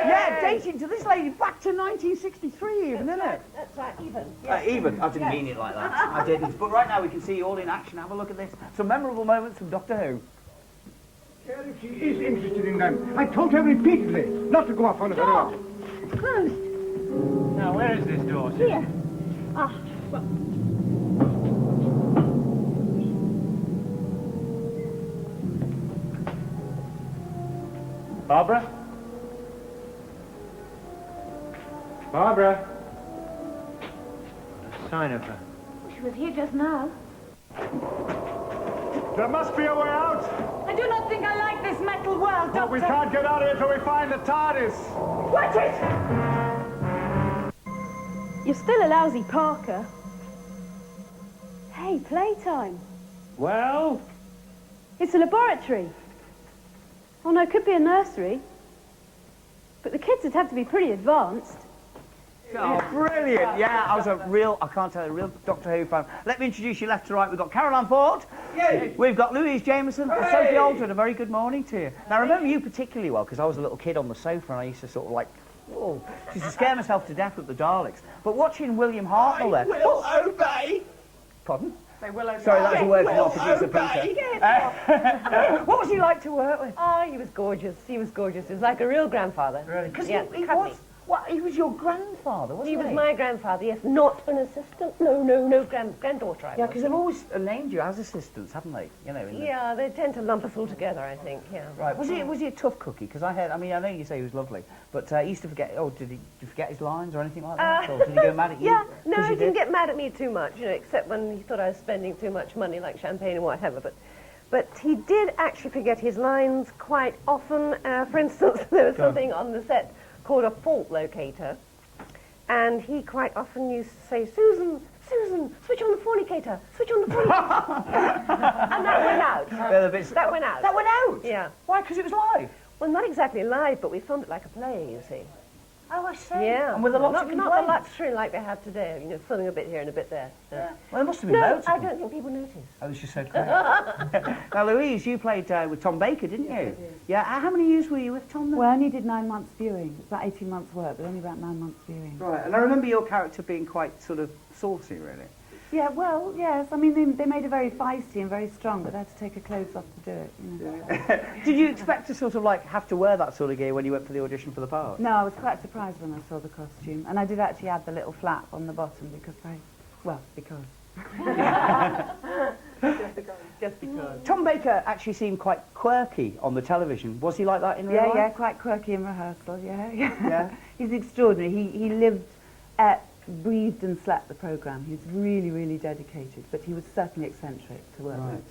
Yeah, dating to this lady back to 1963 even, isn't it?
That's right, even.
Even? I didn't mean it like that. I didn't. But right now we can see you all in action. Have a look at this. Some memorable moments from Doctor Who.
Well, if she is interested in them, I told her repeatedly not to go off on her own.
It's closed.
Now, where is this door?
Here. Ah, well.
Barbara? Barbara? A sign of her.
She was here just now.
There must be a way out.
I do not think I like this metal world, Doctor.
But we can't get out of here till we find the TARDIS.
Watch it!
You're still a lousy Parker. Hey, playtime.
Well?
It's a laboratory. Oh no, it could be a nursery. But the kids would have to be pretty advanced.
Oh, brilliant. Yeah, I was I can't tell, a real Doctor Who fan. Let me introduce you left to right. We've got Caroline Ford. Yay. We've got Louise Jameson and Sophie Aldred. A very good morning to you. Now, I remember you particularly well because I was a little kid on the sofa and I used to sort of like, oh, used to scare myself to death with the Daleks. But watching William Hartnell there...
will obey.
Pardon?
They will obey.
Sorry, that was a word for not producer Peter. What was he like to work with?
Oh, he was gorgeous. He was gorgeous. He was like a real grandfather.
Really? Because
yeah,
he was your grandfather, wasn't he?
He was my grandfather, yes. Not an assistant. No, granddaughter.
Yeah, because they've always named you as assistants, haven't they? You know.
Yeah, they tend to lump us all together, I think. Yeah.
Right. Was he a tough cookie? Because I know you say he was lovely, but he used to forget. Oh, did he forget his lines or anything like that? Or did he go mad at you?
Yeah. No, he didn't get mad at me too much. You know, except when he thought I was spending too much money, like champagne and whatever. But he did actually forget his lines quite often. For instance, there was something on the set called a fault locator, and he quite often used to say, Susan, switch on the fornicator, switch on the fornicator. And that went out. That went out.
That went out?
Yeah.
Why? Because it was live?
Well, not exactly live, but we filmed it like a play, you see.
Oh, I see.
Yeah.
And with a lot of
Not the luxury like they have today, you know, filming a bit here and a bit there.
Yeah. Well, there must have been loads
I
of them.
don't think people notice.
Oh, it's just so clever. Now, Louise, you played with Tom Baker, didn't you?
Yes, I did.
Yeah. How many years were you with Tom then?
Well, I only did 9 months viewing. It's about 18 months work, but only about 9 months viewing.
Right, and I remember your character being quite sort of saucy, really.
Yeah, well, yes. I mean, they made it very feisty and very strong, but they had to take her clothes off to do it, you know.
Did you expect to sort of like have to wear that sort of gear when you went for the audition for the part?
No, I was quite surprised when I saw the costume. And I did actually add the little flap on the bottom because because.
Just because.
Tom Baker actually seemed quite quirky on the television. Was he like that in real life?
Yeah, quite quirky in rehearsal, yeah. He's extraordinary. He lived, breathed and slept the programme. He was really, really dedicated, but he was certainly eccentric to work with.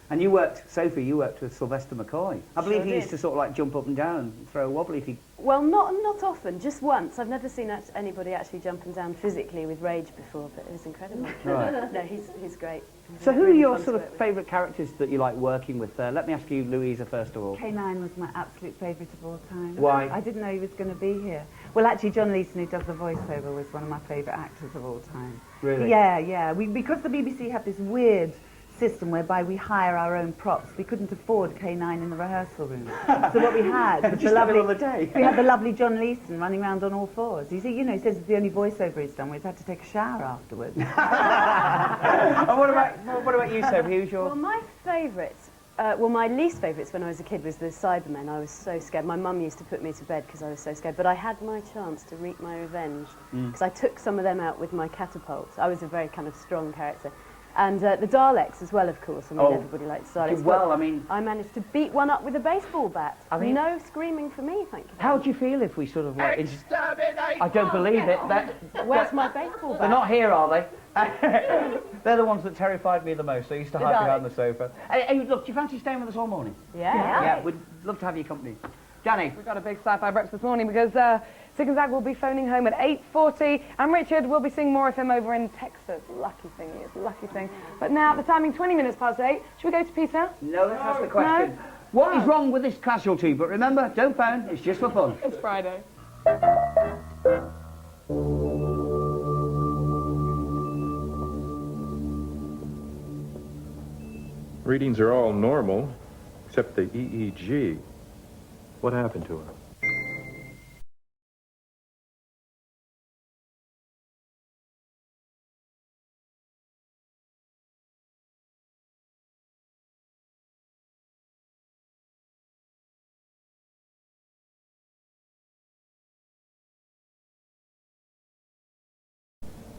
And Sophie, you worked with Sylvester McCoy. I believe he used to sort of like jump up and down and throw a wobble if he...
Well, not often, just once. I've never seen anybody actually jumping down physically with rage before, but it was incredible.
Right.
No, he's great.
So who are your sort of favourite characters that you like working with? Let me ask you, Louisa, first of all.
K9 was my absolute favourite of all time.
Why?
I didn't know he was going to be here. Well, actually, John Leeson, who does the voiceover, was one of my favourite actors of all time.
Really?
Yeah. Because the BBC have this weird system whereby we hire our own props. We couldn't afford K9 in the rehearsal room. So what we had was
we
had the lovely John Leeson running around on all fours. You see, he says it's the only voiceover he's done. We've had to take a shower afterwards.
And what about you, Sophie? Who's your...
Well, my favourite, my least favourites when I was a kid was the Cybermen. I was so scared. My mum used to put me to bed because I was so scared. But I had my chance to wreak my revenge because I took some of them out with my catapult. I was a very kind of strong character. And the Daleks as well, of course. I mean, everybody likes Daleks.
Well, I mean...
I managed to beat one up with a baseball bat. I mean, no screaming for me, thank you.
How do you feel if we sort of like... I don't believe it.
Where's my baseball bat?
They're not here, are they? They're the ones that terrified me the most. They used to hide behind the sofa. Hey, look, do you fancy staying with us all morning?
Yeah.
We'd love to have your company. Danny?
We've got a big sci-fi breakfast this morning because Sig and Zag will be phoning home at 8:40 and Richard will be seeing more of him over in Texas. Lucky thing he is, lucky thing. But now, the timing 20 minutes past 8. Should we go to Peter?
No, let's ask the question. No? What is wrong with this casualty? But remember, don't phone, it's just for fun.
It's Friday.
Readings are all normal, except the EEG. What happened to her?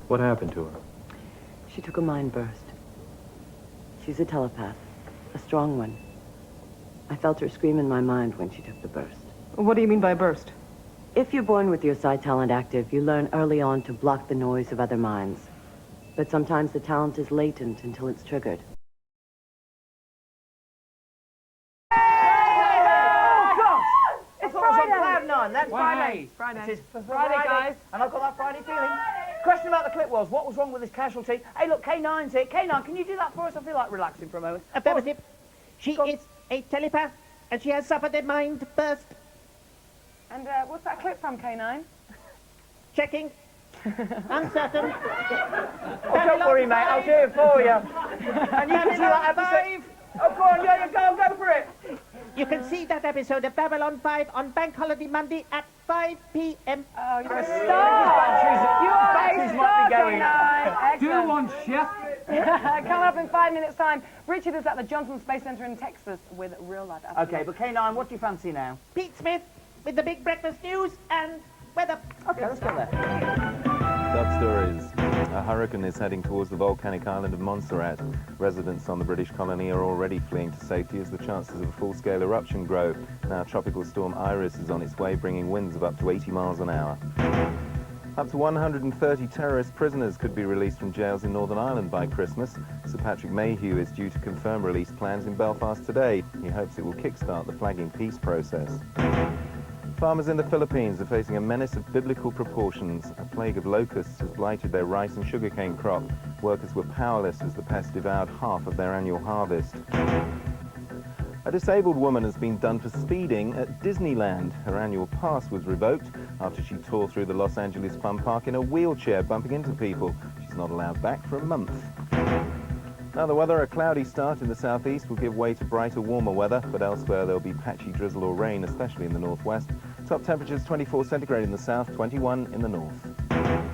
What happened to her?
She took a mind burst. She's a telepath, a strong one. I felt her scream in my mind when she took the burst.
What do you mean by burst?
If you're born with your psi talent active, you learn early on to block the noise of other minds. But sometimes the talent is latent until it's triggered.
I thought it was on Cloud 9. That's Friday.
Friday.
It is
Friday, guys.
And I've got that Friday feeling. Question about the clip was, what was wrong with this casualty? Hey, look, K9's here. K9, can you do that for us? I feel like relaxing for a moment.
She is a telepath.
and she has suffered a mind burst.
And what's that clip from, K9?
Checking. Uncertain.
Oh, don't worry, mate, I'll do it for you. And you can see that episode. Oh, go on, yeah, go for it.
You can see that episode of Babylon 5 on Bank Holiday Monday at 5 p.m.
Oh, you're a star! You are a star, K9!
Do one, chef.
Coming up in 5 minutes' time, Richard is at the Johnson Space Center in Texas with real-life astronauts.
Okay, but K9, what do you fancy now?
Pete Smith with the big breakfast news and weather.
Okay, let's go there.
Top stories. A hurricane is heading towards the volcanic island of Montserrat. Residents on the British colony are already fleeing to safety as the chances of a full-scale eruption grow. Now Tropical Storm Iris is on its way, bringing winds of up to 80 miles an hour. Up to 130 terrorist prisoners could be released from jails in Northern Ireland by Christmas. Sir Patrick Mayhew is due to confirm release plans in Belfast today. He hopes it will kickstart the flagging peace process. Farmers in the Philippines are facing a menace of biblical proportions. A plague of locusts has blighted their rice and sugarcane crop. Workers were powerless as the pest devoured half of their annual harvest. A disabled woman has been done for speeding at Disneyland. Her annual pass was revoked after she tore through the Los Angeles Fun Park in a wheelchair, bumping into people. She's not allowed back for a month. Now the weather, a cloudy start in the southeast will give way to brighter, warmer weather, but elsewhere there'll be patchy drizzle or rain, especially in the northwest. Top temperatures 24 centigrade in the south, 21 in the north.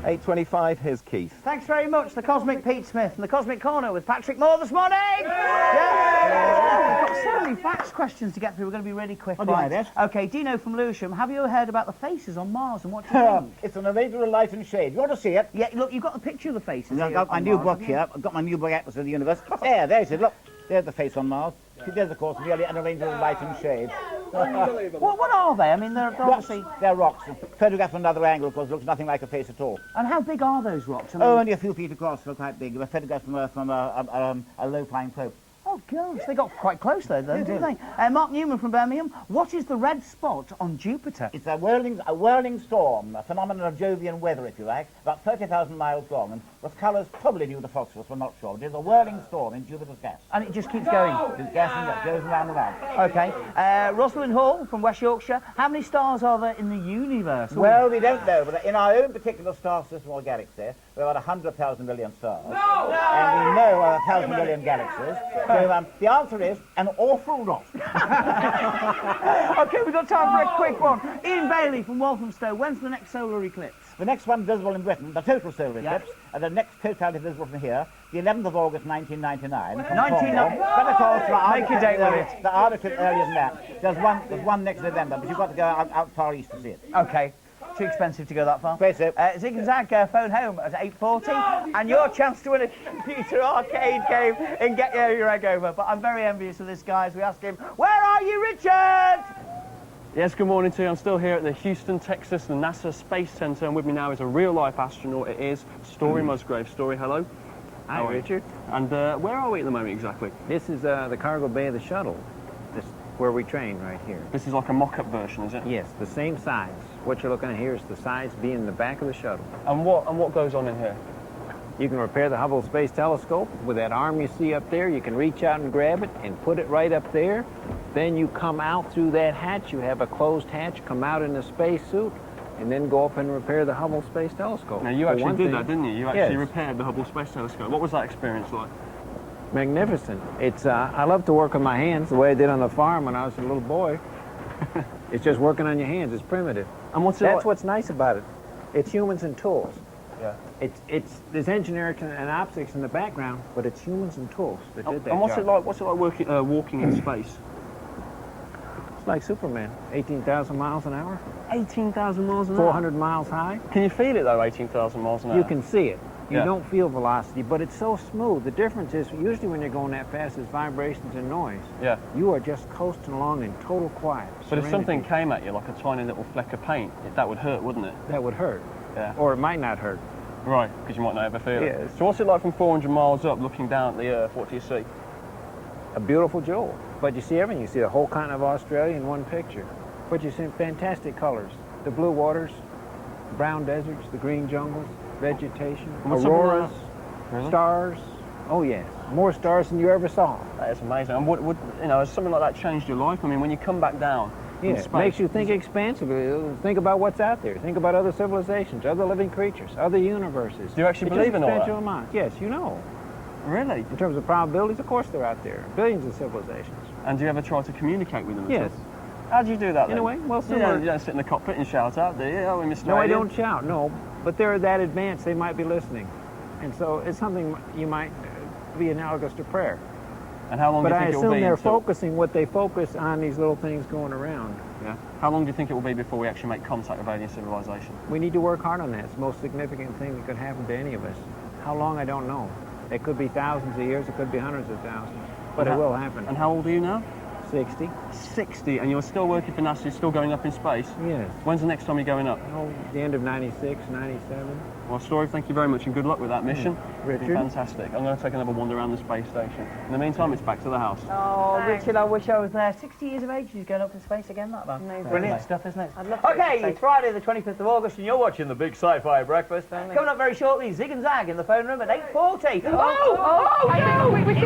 8:25, here's Keith.
Thanks very much, the Cosmic Pete Smith and the Cosmic Corner with Patrick Moore this morning. We've got so many facts questions to get through. We're going to be really quick.
What do you
right?
mean,
Okay, Dino from Lewisham, have you heard about the faces on Mars and what do you think?
It's an irregular light and shade. You want to see it?
Yeah, look, you've got the picture of the faces.
I've got my new book here. I've got my new book, Atlas of the Universe. There's it. Look, there's the face on Mars. There's, of course, merely an irregular light and shade.
What are they? I mean, they're obviously...
They're rocks. Photographed from another angle, of course, looks nothing like a face at all.
And how big are those rocks? I mean,
Only a few feet across, they're quite big. They were photographed from a low-flying probe.
Oh, gosh, they got quite close there, though, didn't they? Mark Newman from Birmingham, what is the red spot on Jupiter?
It's a whirling storm, a phenomenon of Jovian weather, if you like, about 30,000 miles long, and with colours probably due to phosphorus, we're not sure. It is a whirling storm in Jupiter's gas.
And it just keeps going?
It's gas and gas, goes round and round.
OK. Rosalind Hall from West Yorkshire, how many stars are there in the universe?
Well, we don't know, but in our own particular star system or galaxy, there are about 100,000 million stars. No! And we know 1,000 million galaxies. So the answer is an awful lot.
OK, we've got time for a quick one. Ian Bailey from Walthamstow, when's the next solar eclipse?
The next one visible in Britain, the total solar eclipse, and the next totality visible from here, the 11th of August 1999. But of course,
make a date with it.
The article earlier than that. There's one next November, but you've got to go out far east to see it.
OK. Too expensive to go that far.
Great, so.
Zig and Zag, phone home at 8:40, and your chance to win a computer arcade game and get your egg over. But I'm very envious of this guy as we ask him, where are you, Richard?
Yes, good morning to you. I'm still here at the Houston, Texas, the NASA Space Center, and with me now is a real-life astronaut. It is Story Musgrave. Story, hello.
Hi, Richard.
And where are we at the moment exactly?
This is the cargo bay of the shuttle. This where we train right here.
This is like a mock-up version, is it?
Yes, the same size. What you're looking at here is the size being in the back of the shuttle.
And what goes on in here?
You can repair the Hubble Space Telescope with that arm you see up there. You can reach out and grab it and put it right up there. Then you come out through that hatch. You have a closed hatch, come out in a spacesuit, and then go up and repair the Hubble Space Telescope.
Now, you actually did that, didn't you? You actually
Yes.
repaired the Hubble Space Telescope. What was that experience like?
Magnificent. It's I love to work with my hands the way I did on the farm when I was a little boy. It's just working on your hands. It's primitive.
And what's
That's what's nice about it. It's humans and tools.
Yeah.
It's there's engineering and optics in the background, but it's humans and tools that did that.
And what's
job.
it like? What's it like walking in space?
It's like Superman. 18,000 miles an hour.
18,000 miles an hour.
400 miles high.
Can you feel it though? 18,000 miles an hour.
You can see it. You
Yeah.
don't feel velocity, but it's so smooth. The difference is usually when you're going that fast, there's vibrations and noise.
Yeah.
You are just coasting along in total quiet.
But if
serenity.
something came at you like a tiny little fleck of paint, that would hurt, wouldn't it?
That would hurt.
Yeah.
Or it might not hurt.
Right, because you might not ever feel it.
Yes.
So what's it like from 400 miles up, looking down at the Earth? What do you see?
A beautiful jewel. But you see everything. You see the whole continent of Australia in one picture. But you see fantastic colors. The blue waters, brown deserts, the green jungles, vegetation,
And what's something
auroras,
Really?
stars, Oh yes, more stars than you ever saw.
That is amazing. And would you know, has something like that changed your life? I mean, when you come back down
Yeah,
in
it
space,
makes you think expansively. Think about what's out there. Think about other civilizations, other living creatures, other universes.
Do you actually believe in all that?
Substantial amounts. Yes, you know.
Really?
In terms of probabilities, of course they're out there. Billions of civilizations.
And do you ever try to communicate with them?
Yes.
How do you do that?
In
then?
a way, well,
You
similar.
don't sit in the cockpit and shout out, do you? Oh, we missed
No, I don't shout. No, but they're that advanced. They might be listening, and so it's something you might be analogous to prayer.
And how long
but
do you think
I
it will
assume
be?
they're
until-
focusing what they focus on these little things going around.
Yeah. How long do you think it will be before we actually make contact with alien civilization?
We need to work hard on that. It's the most significant thing that could happen to any of us. How long, I don't know. It could be thousands of years, it could be hundreds of thousands, but it will happen.
And how old are you now?
60.
60, and you're still working for NASA, you're still going up in space?
Yes.
When's the next time you're going up?
Oh, the end of 96, 97.
Well, Story, thank you very much, and good luck with that mission.
Richard?
It's been fantastic. I'm going to take another wander around the space station. In the meantime, it's back to the house.
Oh,
Thanks.
Richard, I wish I was there. 60 years of age, he's going up in space again, that man.
Amazing.
Brilliant stuff, isn't it?
I'd love to
Okay,
go to
it's Friday the 25th of August, and you're watching the Big Sci-Fi Breakfast. Coming up very shortly, Zig and Zag in the phone room at 8:40. Oh, no!
We see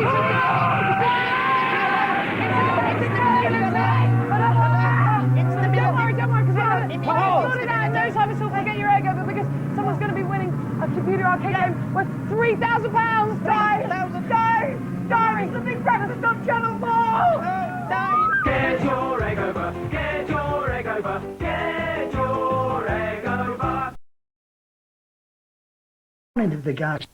don't worry, because no time at all to get your egg over, because someone's going to be winning a computer arcade game worth £3,000. Dive! It's the Big Breakfast on Channel 4!
Get your egg over, get your egg over, get your egg over.
Into the gas.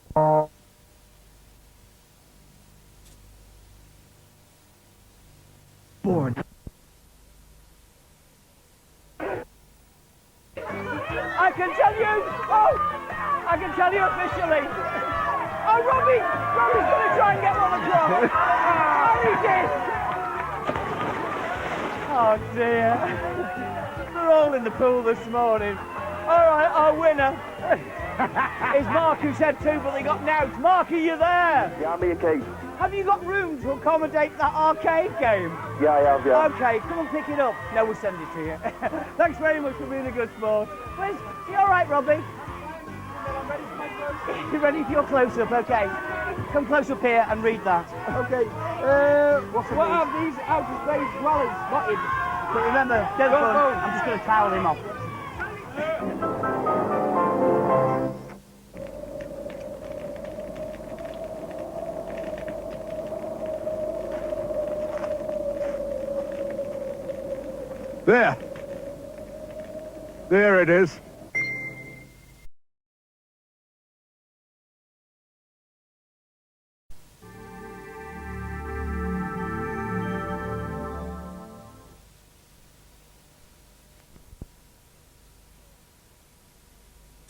Bored.
I can tell you officially. Oh, Robbie's going to try and get one across. Oh, he did. Oh, dear. They're all in the pool this morning. All right, our winner is Mark, who said 2, but they got out. Mark, are you there?
Yeah, I'm here, Keith.
Have you got room to accommodate that arcade game?
Yeah, I have, yeah.
Okay, come and pick it up. No, we'll send it to you. Thanks very much for being a good sport. Where's, you all right, Robbie? You ready for your close-up? Okay. Come close up here and read that.
Okay. What have these outer space dwellers spotted?
But remember, don't go. I'm just going to towel him off.
There. There it is.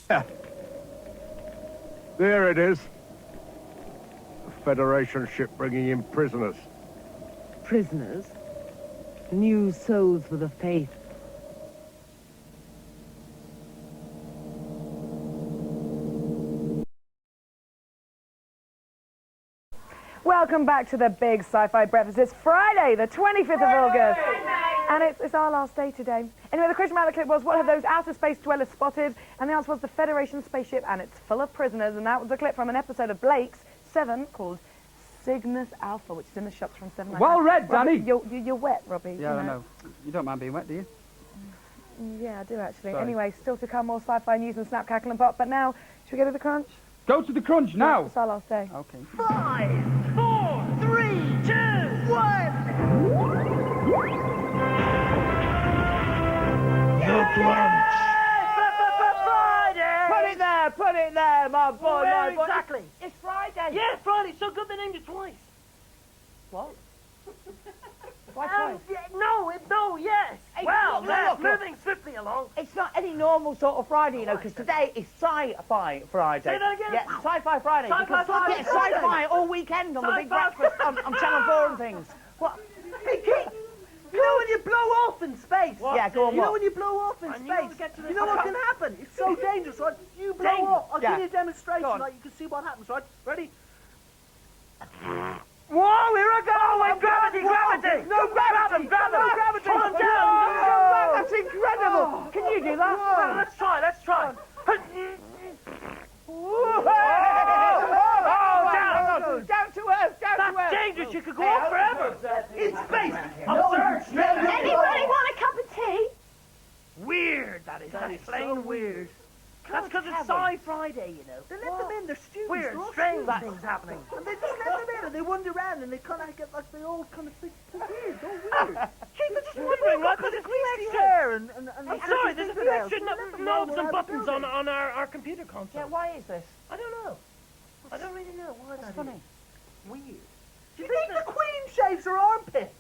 Yeah. There it is. A Federation ship bringing in prisoners.
Prisoners? New souls for the faith.
Welcome back to the Big Sci-Fi Breakfast. It's Friday, the 25th of August. And it's our last day today. Anyway, the question about the clip was, what have those outer space dwellers spotted? And the answer was the Federation spaceship, and it's full of prisoners. And that was a clip from an episode of Blake's 7 called Cygnus Alpha, which is in the shops from 7.
Well read, Danny.
You're wet, Robbie.
Yeah, I know. You don't mind being wet, do you?
Yeah, I do actually.
Sorry.
Anyway, still to come, more sci-fi news and Snap, Cackle and Pop. But now, should we go to the crunch?
Go to the crunch now.
It's our last day.
Okay.
5, 4, 3, 2, 1.
The crunch. Friday. Put it there, my boy.
Where
my boy.
exactly?
It's Friday.
Yeah, Friday. So good they named it twice.
What? Why
No, yes.
Hey,
Well,
look.
moving swiftly along.
It's not any normal sort of Friday, you know, because today is Sci-Fi Friday.
Say that again.
Yeah, Sci-Fi Friday.
Sci-Fi
because
Friday.
yeah, Sci-Fi all weekend on the Big Breakfast on Channel 4 and things. What?
Hey, Keith, you know when you blow off in space?
What? Yeah, go on,
You know
what?
when you blow off in I knew I would space, get to this. you know what can happen? It's so dangerous, right? You blow off. I'll
Yeah.
give you a demonstration,
Go on.
right? You can see what happens, right? Ready?
Whoa, here I go!
Oh, gravity!
No gravity!
Gravity!
Pull
Pull
him
him
down!
down!
That's incredible! Can you do that?
Well, let's try.
Oh, down!
Sci-Fi Friday, you know.
They let them in, they're students.
Weird,
they're all
strange
students.
things happening.
And they just let them in and they wander around and they kind of get like, they all kind of think it's weird, all weird.
Keith, I'm just wondering, right,
Kind
there's
of
a few
greasy
extra...
hair and
I'm sorry, there's a few extra knobs and buttons on our computer console.
Yeah, why is this?
I don't know. I don't really know why that's
funny.
Weird.
Do you think the Queen shaves her armpits?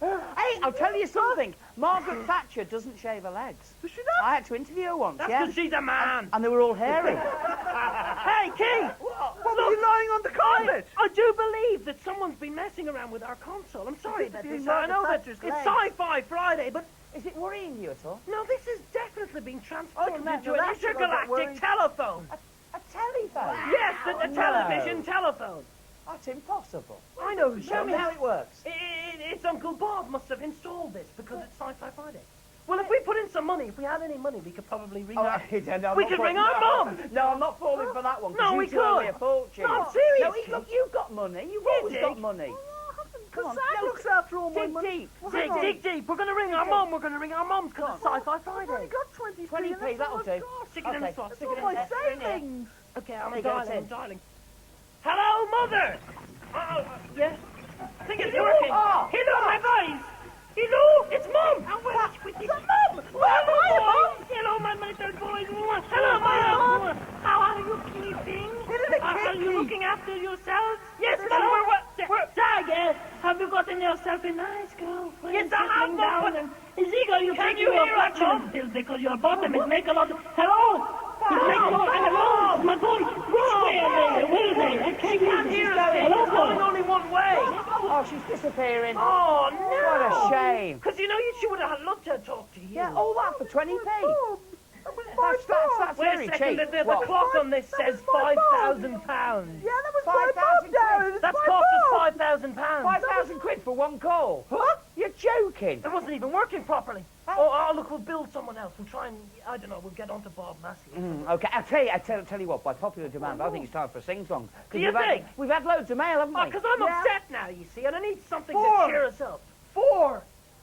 Hey, I'll tell you something. Margaret Thatcher doesn't shave her legs.
Does she not?
I had to interview her once,
That's
yeah.
'cause she's a man.
And they were all hairy. Hey, Keith!
What were you lying on the carpet?
I do believe that someone's been messing around with our console. I'm sorry about this. I know that it's Sci-Fi Friday, but
is it worrying you at all?
No, this has definitely been transformed into an
that's a little bit
intergalactic
worrying.
telephone.
A telephone?
Yes, a television telephone.
That's impossible.
I know who
Show me how it works.
It's Uncle Bob must have installed this because it's Sci-Fi Friday. Well, if we put in some money, if we had any money, we could probably ring our... we could ring our mum!
No, I'm not falling for that one.
No, we
you owe me
could.
a fortune.
No, seriously.
No, look, you've got money. You've always got money.
Come on, Zach looks after all my money.
Dig deep. We're going to ring our mum. We're going to ring our mums because it's Sci-Fi Friday.
I've only got 20p.
20p, that'll do.
Stick it in the slot. Stick it in
my
there.
savings.
Okay, I'm
There you go,
dialing.
it's
I'm
in.
dialing. Hello, Mother! Yes? I think it's working. Hello, my voice! Hello, it's Mum! It's Mum! Hello, my little boys! Hello, Mom! How are you keeping? Are you looking after yourselves? Yes, Mom, we're Tiger, have you gotten yourself a nice girlfriend? Yes, I have, Mom! Ezekiel, you can you hear us, Mom? Because your bottom is making a lot of... Hello? Hello, my boy! Where are they? I can't hear them. Hello, going only one way.
Oh, she's disappearing.
Oh, no!
What a shame.
Because you know, she would have loved to talk to you.
Yeah, all that for 20p. That's
Wait
very
a second,
cheap.
the clock on this says £5,000.
Yeah, that was my
5,000
Darren.
That's cost us £5,000.
5,000 quid for one call? Huh? You're joking.
It wasn't even working properly. Oh, look, we'll build someone else. We'll try and, I don't know, we'll get onto Bob Massey.
Okay, I'll tell you what, by popular demand, I think it's time for a sing-song.
Do you think?
We've had loads of mail, haven't we?
Because I'm upset now, you see, and I need something to
Four.
cheer us up.
4.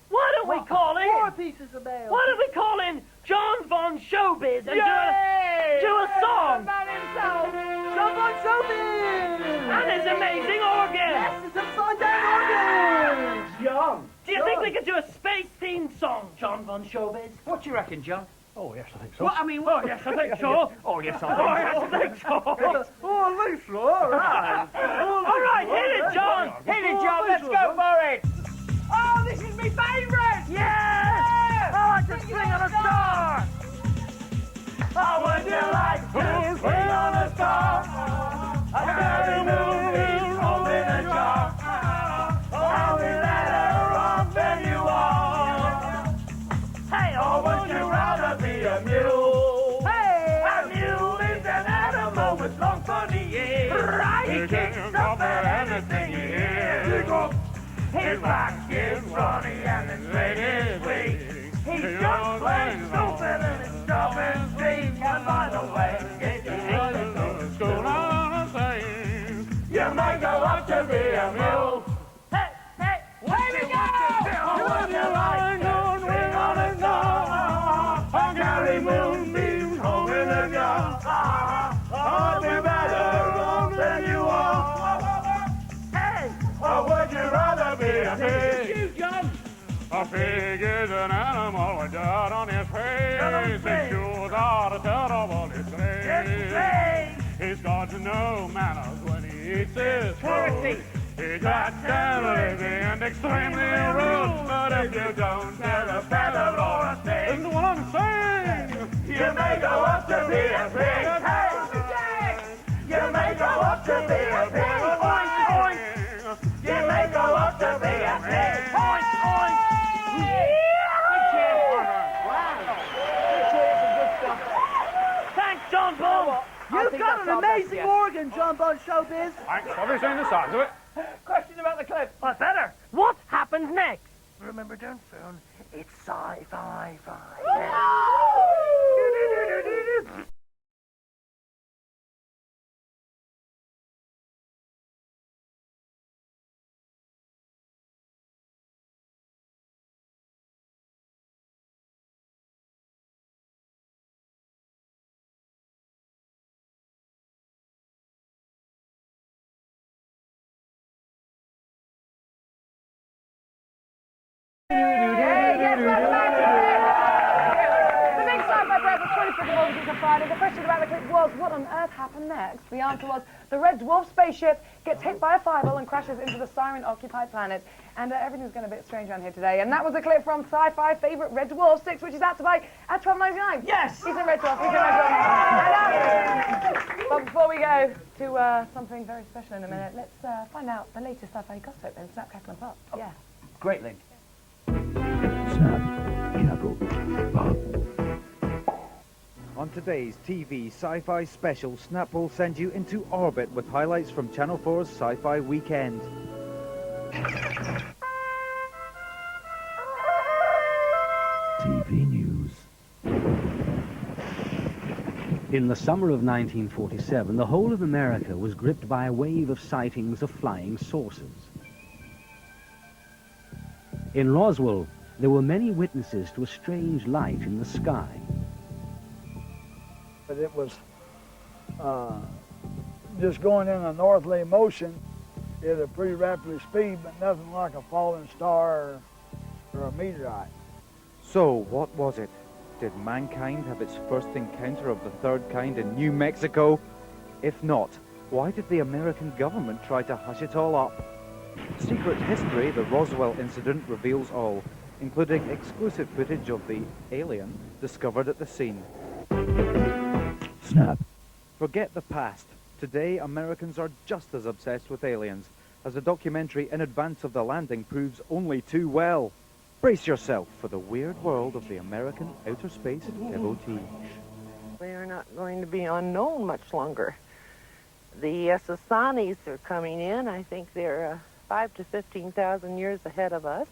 Why don't we call in?
4 pieces of mail.
Why don't we call in John Von Showbiz and do a song?
John Bon Jovi!
And his amazing organ!
Yes, it's upside down organ!
John!
Do you think we could do a space-themed song, John Von Showbiz?
What do you reckon, John?
Oh, yes, I think so.
Well, I mean,
Oh, yes, I think so.
Oh, yes,
Oh, yes, I think so.
Oh, Lisa, all right.
All right, hit it, John.
Hit it, John, let's go for it! Oh, this is my favourite!
Yes! I like to swing on a star.
I would you like to swing on a star? A fairy moon is holding a jar. I'll be better off than you are.
Hey,
Or would you rather be a mule?
Hey!
A mule is an animal with long funny ears.
Right.
He kicks up at anything he hears. His back is funny and his leg is weak. He's just plain stupid and his stuff is deep. And by the way, if you hate to go to school on a thing, you might go up to be a mule.
Hey,
Way to go! Would you like to swing on a star? A carry moonbeams home in a jar. I'll be better off than you are.
hey!
Or would you rather be a pig?
You, John.
A pig is an animal with dirt on his face. His shoes are a terrible disgrace. He's got no manners when he eats his food. He's rat and lazy and extremely rude. But if you don't get a feather or a stick, is what I'm saying. You may go up to be a pig. Hey! You may go up to be a pig. Oink, oink. You may go up to be a pig. Oink, oink.
Thanks, John Paul.
You've got an amazing organ, John Bon Showbiz.
Thanks. Have you seen the size of it?
Question about the clip.
Well, better. What happens next? Remember, don't phone. It's Sci-Fi Friday.
The big sci-fi breakfast 25th of August is a Friday. The question about the clip was, what on earth happened next? The answer was, the red dwarf spaceship gets hit by a fireball and crashes into the siren-occupied planet. And everything's going a bit strange around here today. And that was a clip from Sci-Fi favourite Red Dwarf 6, which is out to buy at $12.99.
Yes!
He's a Red Dwarf. He's a Red Dwarf. But before we go to something very special in a minute, let's find out the latest sci-fi gossip in Snap, Crackle and Pop. Yeah.
Great link.
On today's TV Sci-Fi Special, Snap will send you into orbit with highlights from Channel 4's Sci-Fi Weekend.
TV news. In the summer of 1947, the whole of America was gripped by a wave of sightings of flying saucers. In Roswell, there were many witnesses to a strange light in the sky.
But it was just going in a northerly motion at a pretty rapid speed, but nothing like a falling star or a meteorite.
So, what was it? Did mankind have its first encounter of the third kind in New Mexico? If not, why did the American government try to hush it all up? Secret History, the Roswell incident, reveals all, including exclusive footage of the alien discovered at the scene.
Snap.
Forget the past. Today, Americans are just as obsessed with aliens, as a documentary in advance of the landing proves only too well. Brace yourself for the weird world of the American outer space devotee.
They are not going to be unknown much longer. The Sasanis are coming in. I think they're 5 to 15,000 years ahead of us.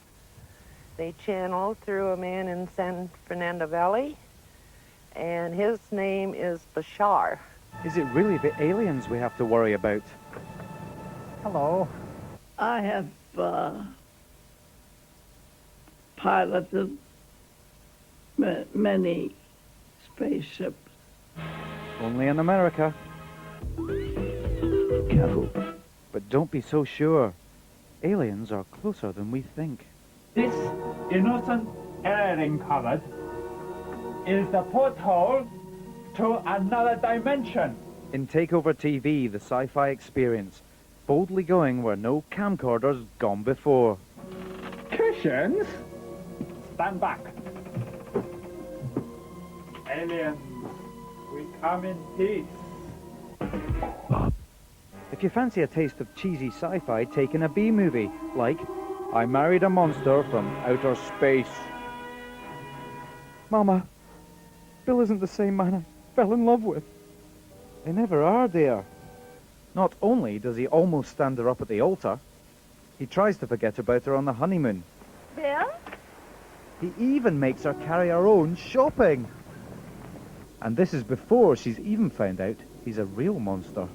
They channel through a man in San Fernando Valley, and his name is Bashar.
Is it really the aliens we have to worry about?
Hello. I have piloted many spaceships.
Only in America. Careful. But don't be so sure. Aliens are closer than we think.
This innocent airing cupboard is the porthole to another dimension.
In Takeover TV, the sci-fi experience, boldly going where no camcorder's gone before.
Cushions? Stand back. Aliens, we come in peace.
If you fancy a taste of cheesy sci-fi, take in a B-movie, like I Married a Monster from Outer Space. Mama, Bill isn't the same man I fell in love with. They never are, dear. Not only does he almost stand her up at the altar, he tries to forget about her on the honeymoon.
Bill?
He even makes her carry her own shopping. And this is before she's even found out he's a real monster.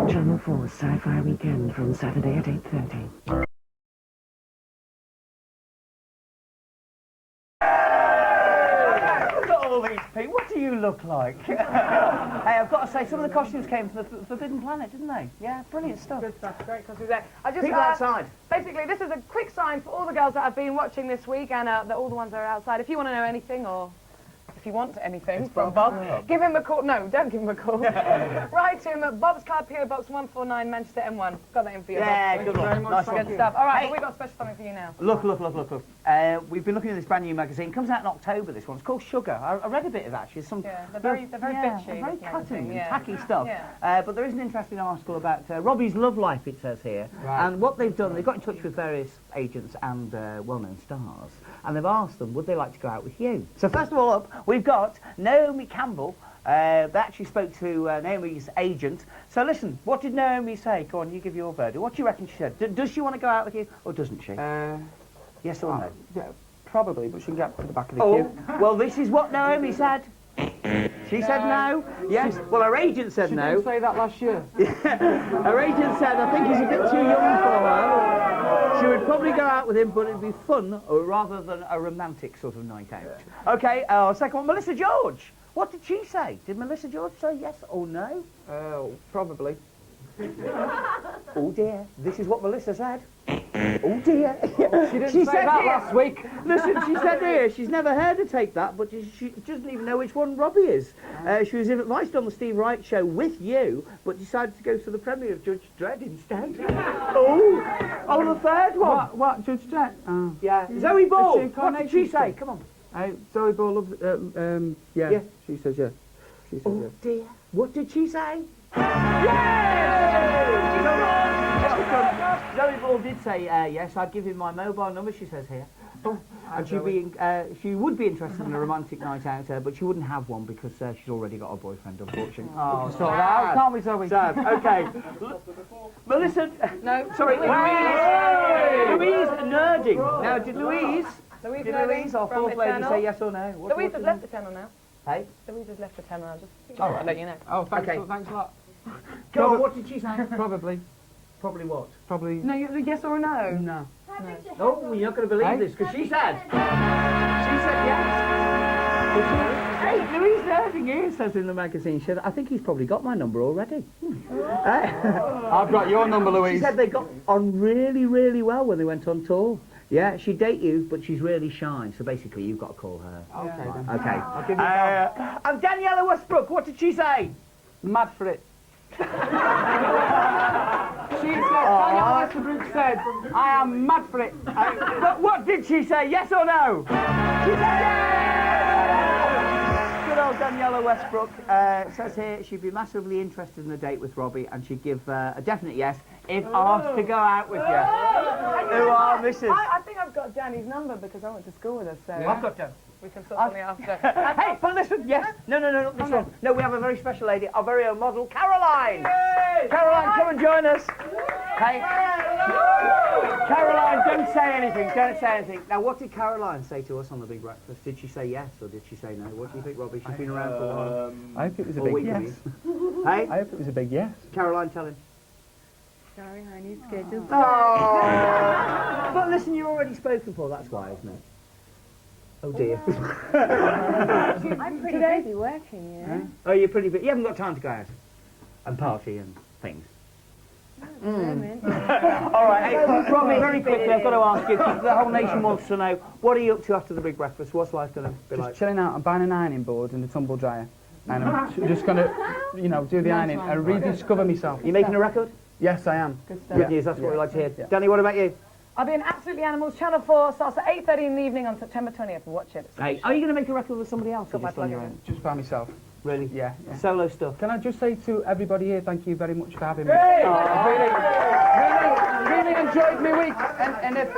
Channel 4 Sci-Fi Weekend from Saturday at 8:30.
Look at all these people. What do you look like? Hey, I've got to say, some of the costumes came from the Forbidden Planet, didn't they? Yeah, brilliant stuff.
Good stuff. Great costumes there. I just,
People outside.
Basically, this is a quick sign for all the girls that have been watching this week and all the ones that are outside. If you want to know anything or if you want anything from Bob, give him a call. No, don't give him a call. Write to him at Bob's Card, PO Box 149, Manchester M1. Got that in for you,
Yeah,
Bob.
good one. Nice one.
Good stuff. All right,
Hey.
well, we've got special something for you now.
Look. We've been looking at this brand new magazine. It comes out in October, this one. It's called Sugar. I read a bit of it, actually.
They're very bitchy.
They're very
this
cutting
magazine,
and tacky stuff.
Yeah.
But there is an interesting article about Robbie's love life, it says here.
Right.
And what they've done, they've got in touch with various agents and well-known stars. And they've asked them, would they like to go out with you? So first of all up, we've got Naomi Campbell. They actually spoke to Naomi's agent. So listen, what did Naomi say? Go on, you give your verdict. What do you reckon she said? Does she want to go out with you, or doesn't she? Yes or no?
Yeah, probably, but she can get to the back of the
Oh,
queue.
well, this is what Naomi said. She said no. Yes. Well, her agent said
She
no.
didn't say that last year.
Her agent said, I think he's a bit too young for her. She would probably go out with him, but it'd be fun rather than a romantic sort of night out. Okay, second one, Melissa George. What did she say? Did Melissa George say yes or no?
Probably.
Oh dear, this is what Melissa said. Oh dear.
She didn't say that last week.
Listen, she said here she's never heard her take that, but she doesn't even know which one Robbie is. She was advised on the Steve Wright show with you, but decided to go to the premiere of Judge Dredd instead. Oh, the third one.
What, Judge Dredd? Oh.
Yeah. Zoe Ball. What did she say? Come on.
Zoe Ball loves, yeah. She says yeah. She says
Oh dear. What did she say? Zoe Ball did say yes. I'd give him my mobile number. She says here, and she would be interested in a romantic night out, but she wouldn't have one because she's already got a boyfriend, unfortunately.
Oh, sort that out, can't we, Zoe?
Sad. Okay. Melissa.
No.
Sorry, Louise nerding. Now, did Louise, our fourth lady, say yes or no?
Louise has left the tenor now.
Hey?
Louise has left the tenor. I'll just
All right.
let you know.
Oh, thanks a lot.
Go on, what did she say?
Probably.
Probably what?
Probably.
No, yes or no?
No.
Oh, you're not going to believe this, because she said yes. Hey, Louise Nerding here says in the magazine, she said, I think he's probably got my number already.
I've got your number, Louise.
She said they got on really, really well when they went on tour. Yeah, she'd date you, but she's really shy, so basically you've got to call her.
Okay, then.
Okay.
I'll give you a
And Daniela Westbrook, what did she say?
Mad for it. She said, Daniela Westbrook said, I am mad for it.
But what did she say, yes or no? She said yes! Good old Daniela Westbrook says here she'd be massively interested in a date with Robbie and she'd give a definite yes if asked to go out with you. Who are Mrs.
I think I've got Danny's number because I went to school with her, so...
I've got Dan.
We can sort something after.
Hey, but listen, yes. No, not this one. No, we have a very special lady, our very own model, Caroline. Yay! Caroline, come and join us. Hey. Caroline, don't say anything, don't say anything. Now, what did Caroline say to us on the Big Breakfast? Did she say yes or did she say no? What do you think, Robbie? She's been around for a while.
I hope it was a
All
big
week,
yes.
I mean. Hey?
I hope it was a big yes.
Caroline, tell him.
Sorry, honey, scheduled.
Oh. But listen, you're already spoken for, that's why, isn't it? Oh dear.
I'm pretty busy working, you know.
Oh, you're pretty busy. You haven't got time to go out and party and things. All right, hey, Robbie, very quickly, I've got to ask you, 'cause the whole nation wants to know, what are you up to after the Big Breakfast? What's life going to be like?
Just chilling out. I'm buying an ironing board and a tumble dryer. And I'm just going to, do the ironing and rediscover myself.
You making a record?
Yes, I am.
Good stuff.
Good news, that's what we like to hear. Danny, what about you?
I'll be in Absolutely Animals, Channel 4, starts at 8:30 in the evening on September 20th. Watch it.
Hey, are you going to make a record with somebody else?
Got my
Or just on your
plug
own?
Just by myself.
Really?
Yeah.
Solo stuff.
Can I just say to everybody here, thank you very much for having me.
Hey!
I've really enjoyed my week. And if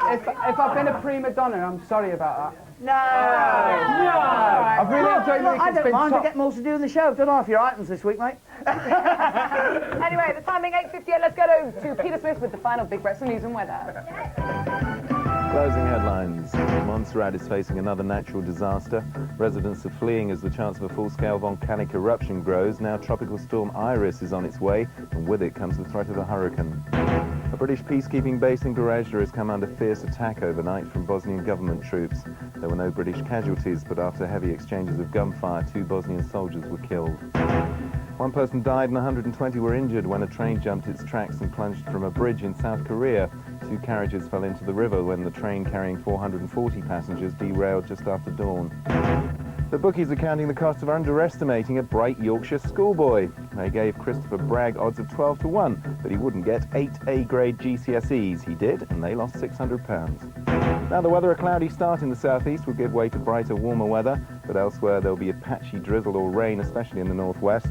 I've been a prima donna, I'm sorry about that.
No!
I've really enjoyed my week.
I
It's
don't
been
mind, I
top.
get more to do in the show. Don't know if your items this week, mate.
Anyway, the timing 8:58. Let's go to Peter Smith with the final Big Breakfast news and weather.
Closing headlines. Montserrat is facing another natural disaster. Residents are fleeing as the chance of a full-scale volcanic eruption grows. Now tropical storm Iris is on its way, and with it comes the threat of a hurricane. A British peacekeeping base in Gorazda has come under fierce attack overnight from Bosnian government troops. There were no British casualties, but after heavy exchanges of gunfire, 2 Bosnian soldiers were killed. 1 person died and 120 were injured when a train jumped its tracks and plunged from a bridge in South Korea. 2 carriages fell into the river when the train carrying 440 passengers derailed just after dawn. The bookies are counting the cost of underestimating a bright Yorkshire schoolboy. They gave Christopher Bragg odds of 12 to 1, but he wouldn't get 8 A-grade GCSEs. He did, and they lost £600. Now the weather, a cloudy start in the southeast will give way to brighter, warmer weather, but elsewhere there'll be a patchy drizzle or rain, especially in the northwest.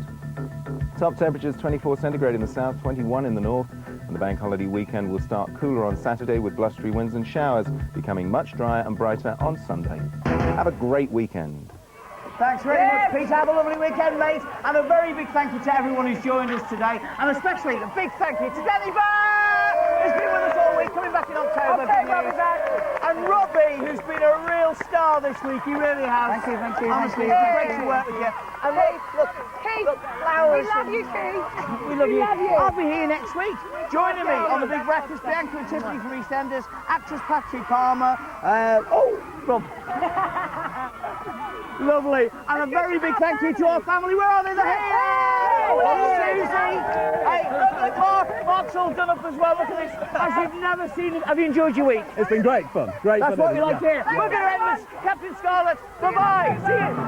Top temperatures 24 centigrade in the south, 21 in the north, and the bank holiday weekend will start cooler on Saturday with blustery winds and showers, becoming much drier and brighter on Sunday. Have a great weekend.
Thanks very much, Pete. Have a lovely weekend, mate. And a very big thank you to everyone who's joined us today. And especially a big thank you to Danny Barr, who's been with us all week, coming back in October. And Robbie, who's been a real star this week. He really has.
Thank you.
Honestly, it's great to work with you. And look, flowers.
We love you, Keith.
We love you.
love you.
I'll be here next week. Joining me on the Big Breakfast, Bianca and Tiffany from EastEnders, actress Patrick Palmer. Rob. Lovely. And a very big thank you to our family. Where are they? They're here! Susie! Hey, look, Mark's all done up as well. Look at this. As you've never seen it. Have you enjoyed your week?
It's been great fun.
That's what we like to hear. We're going to end this. Captain Scarlet, bye-bye. See you.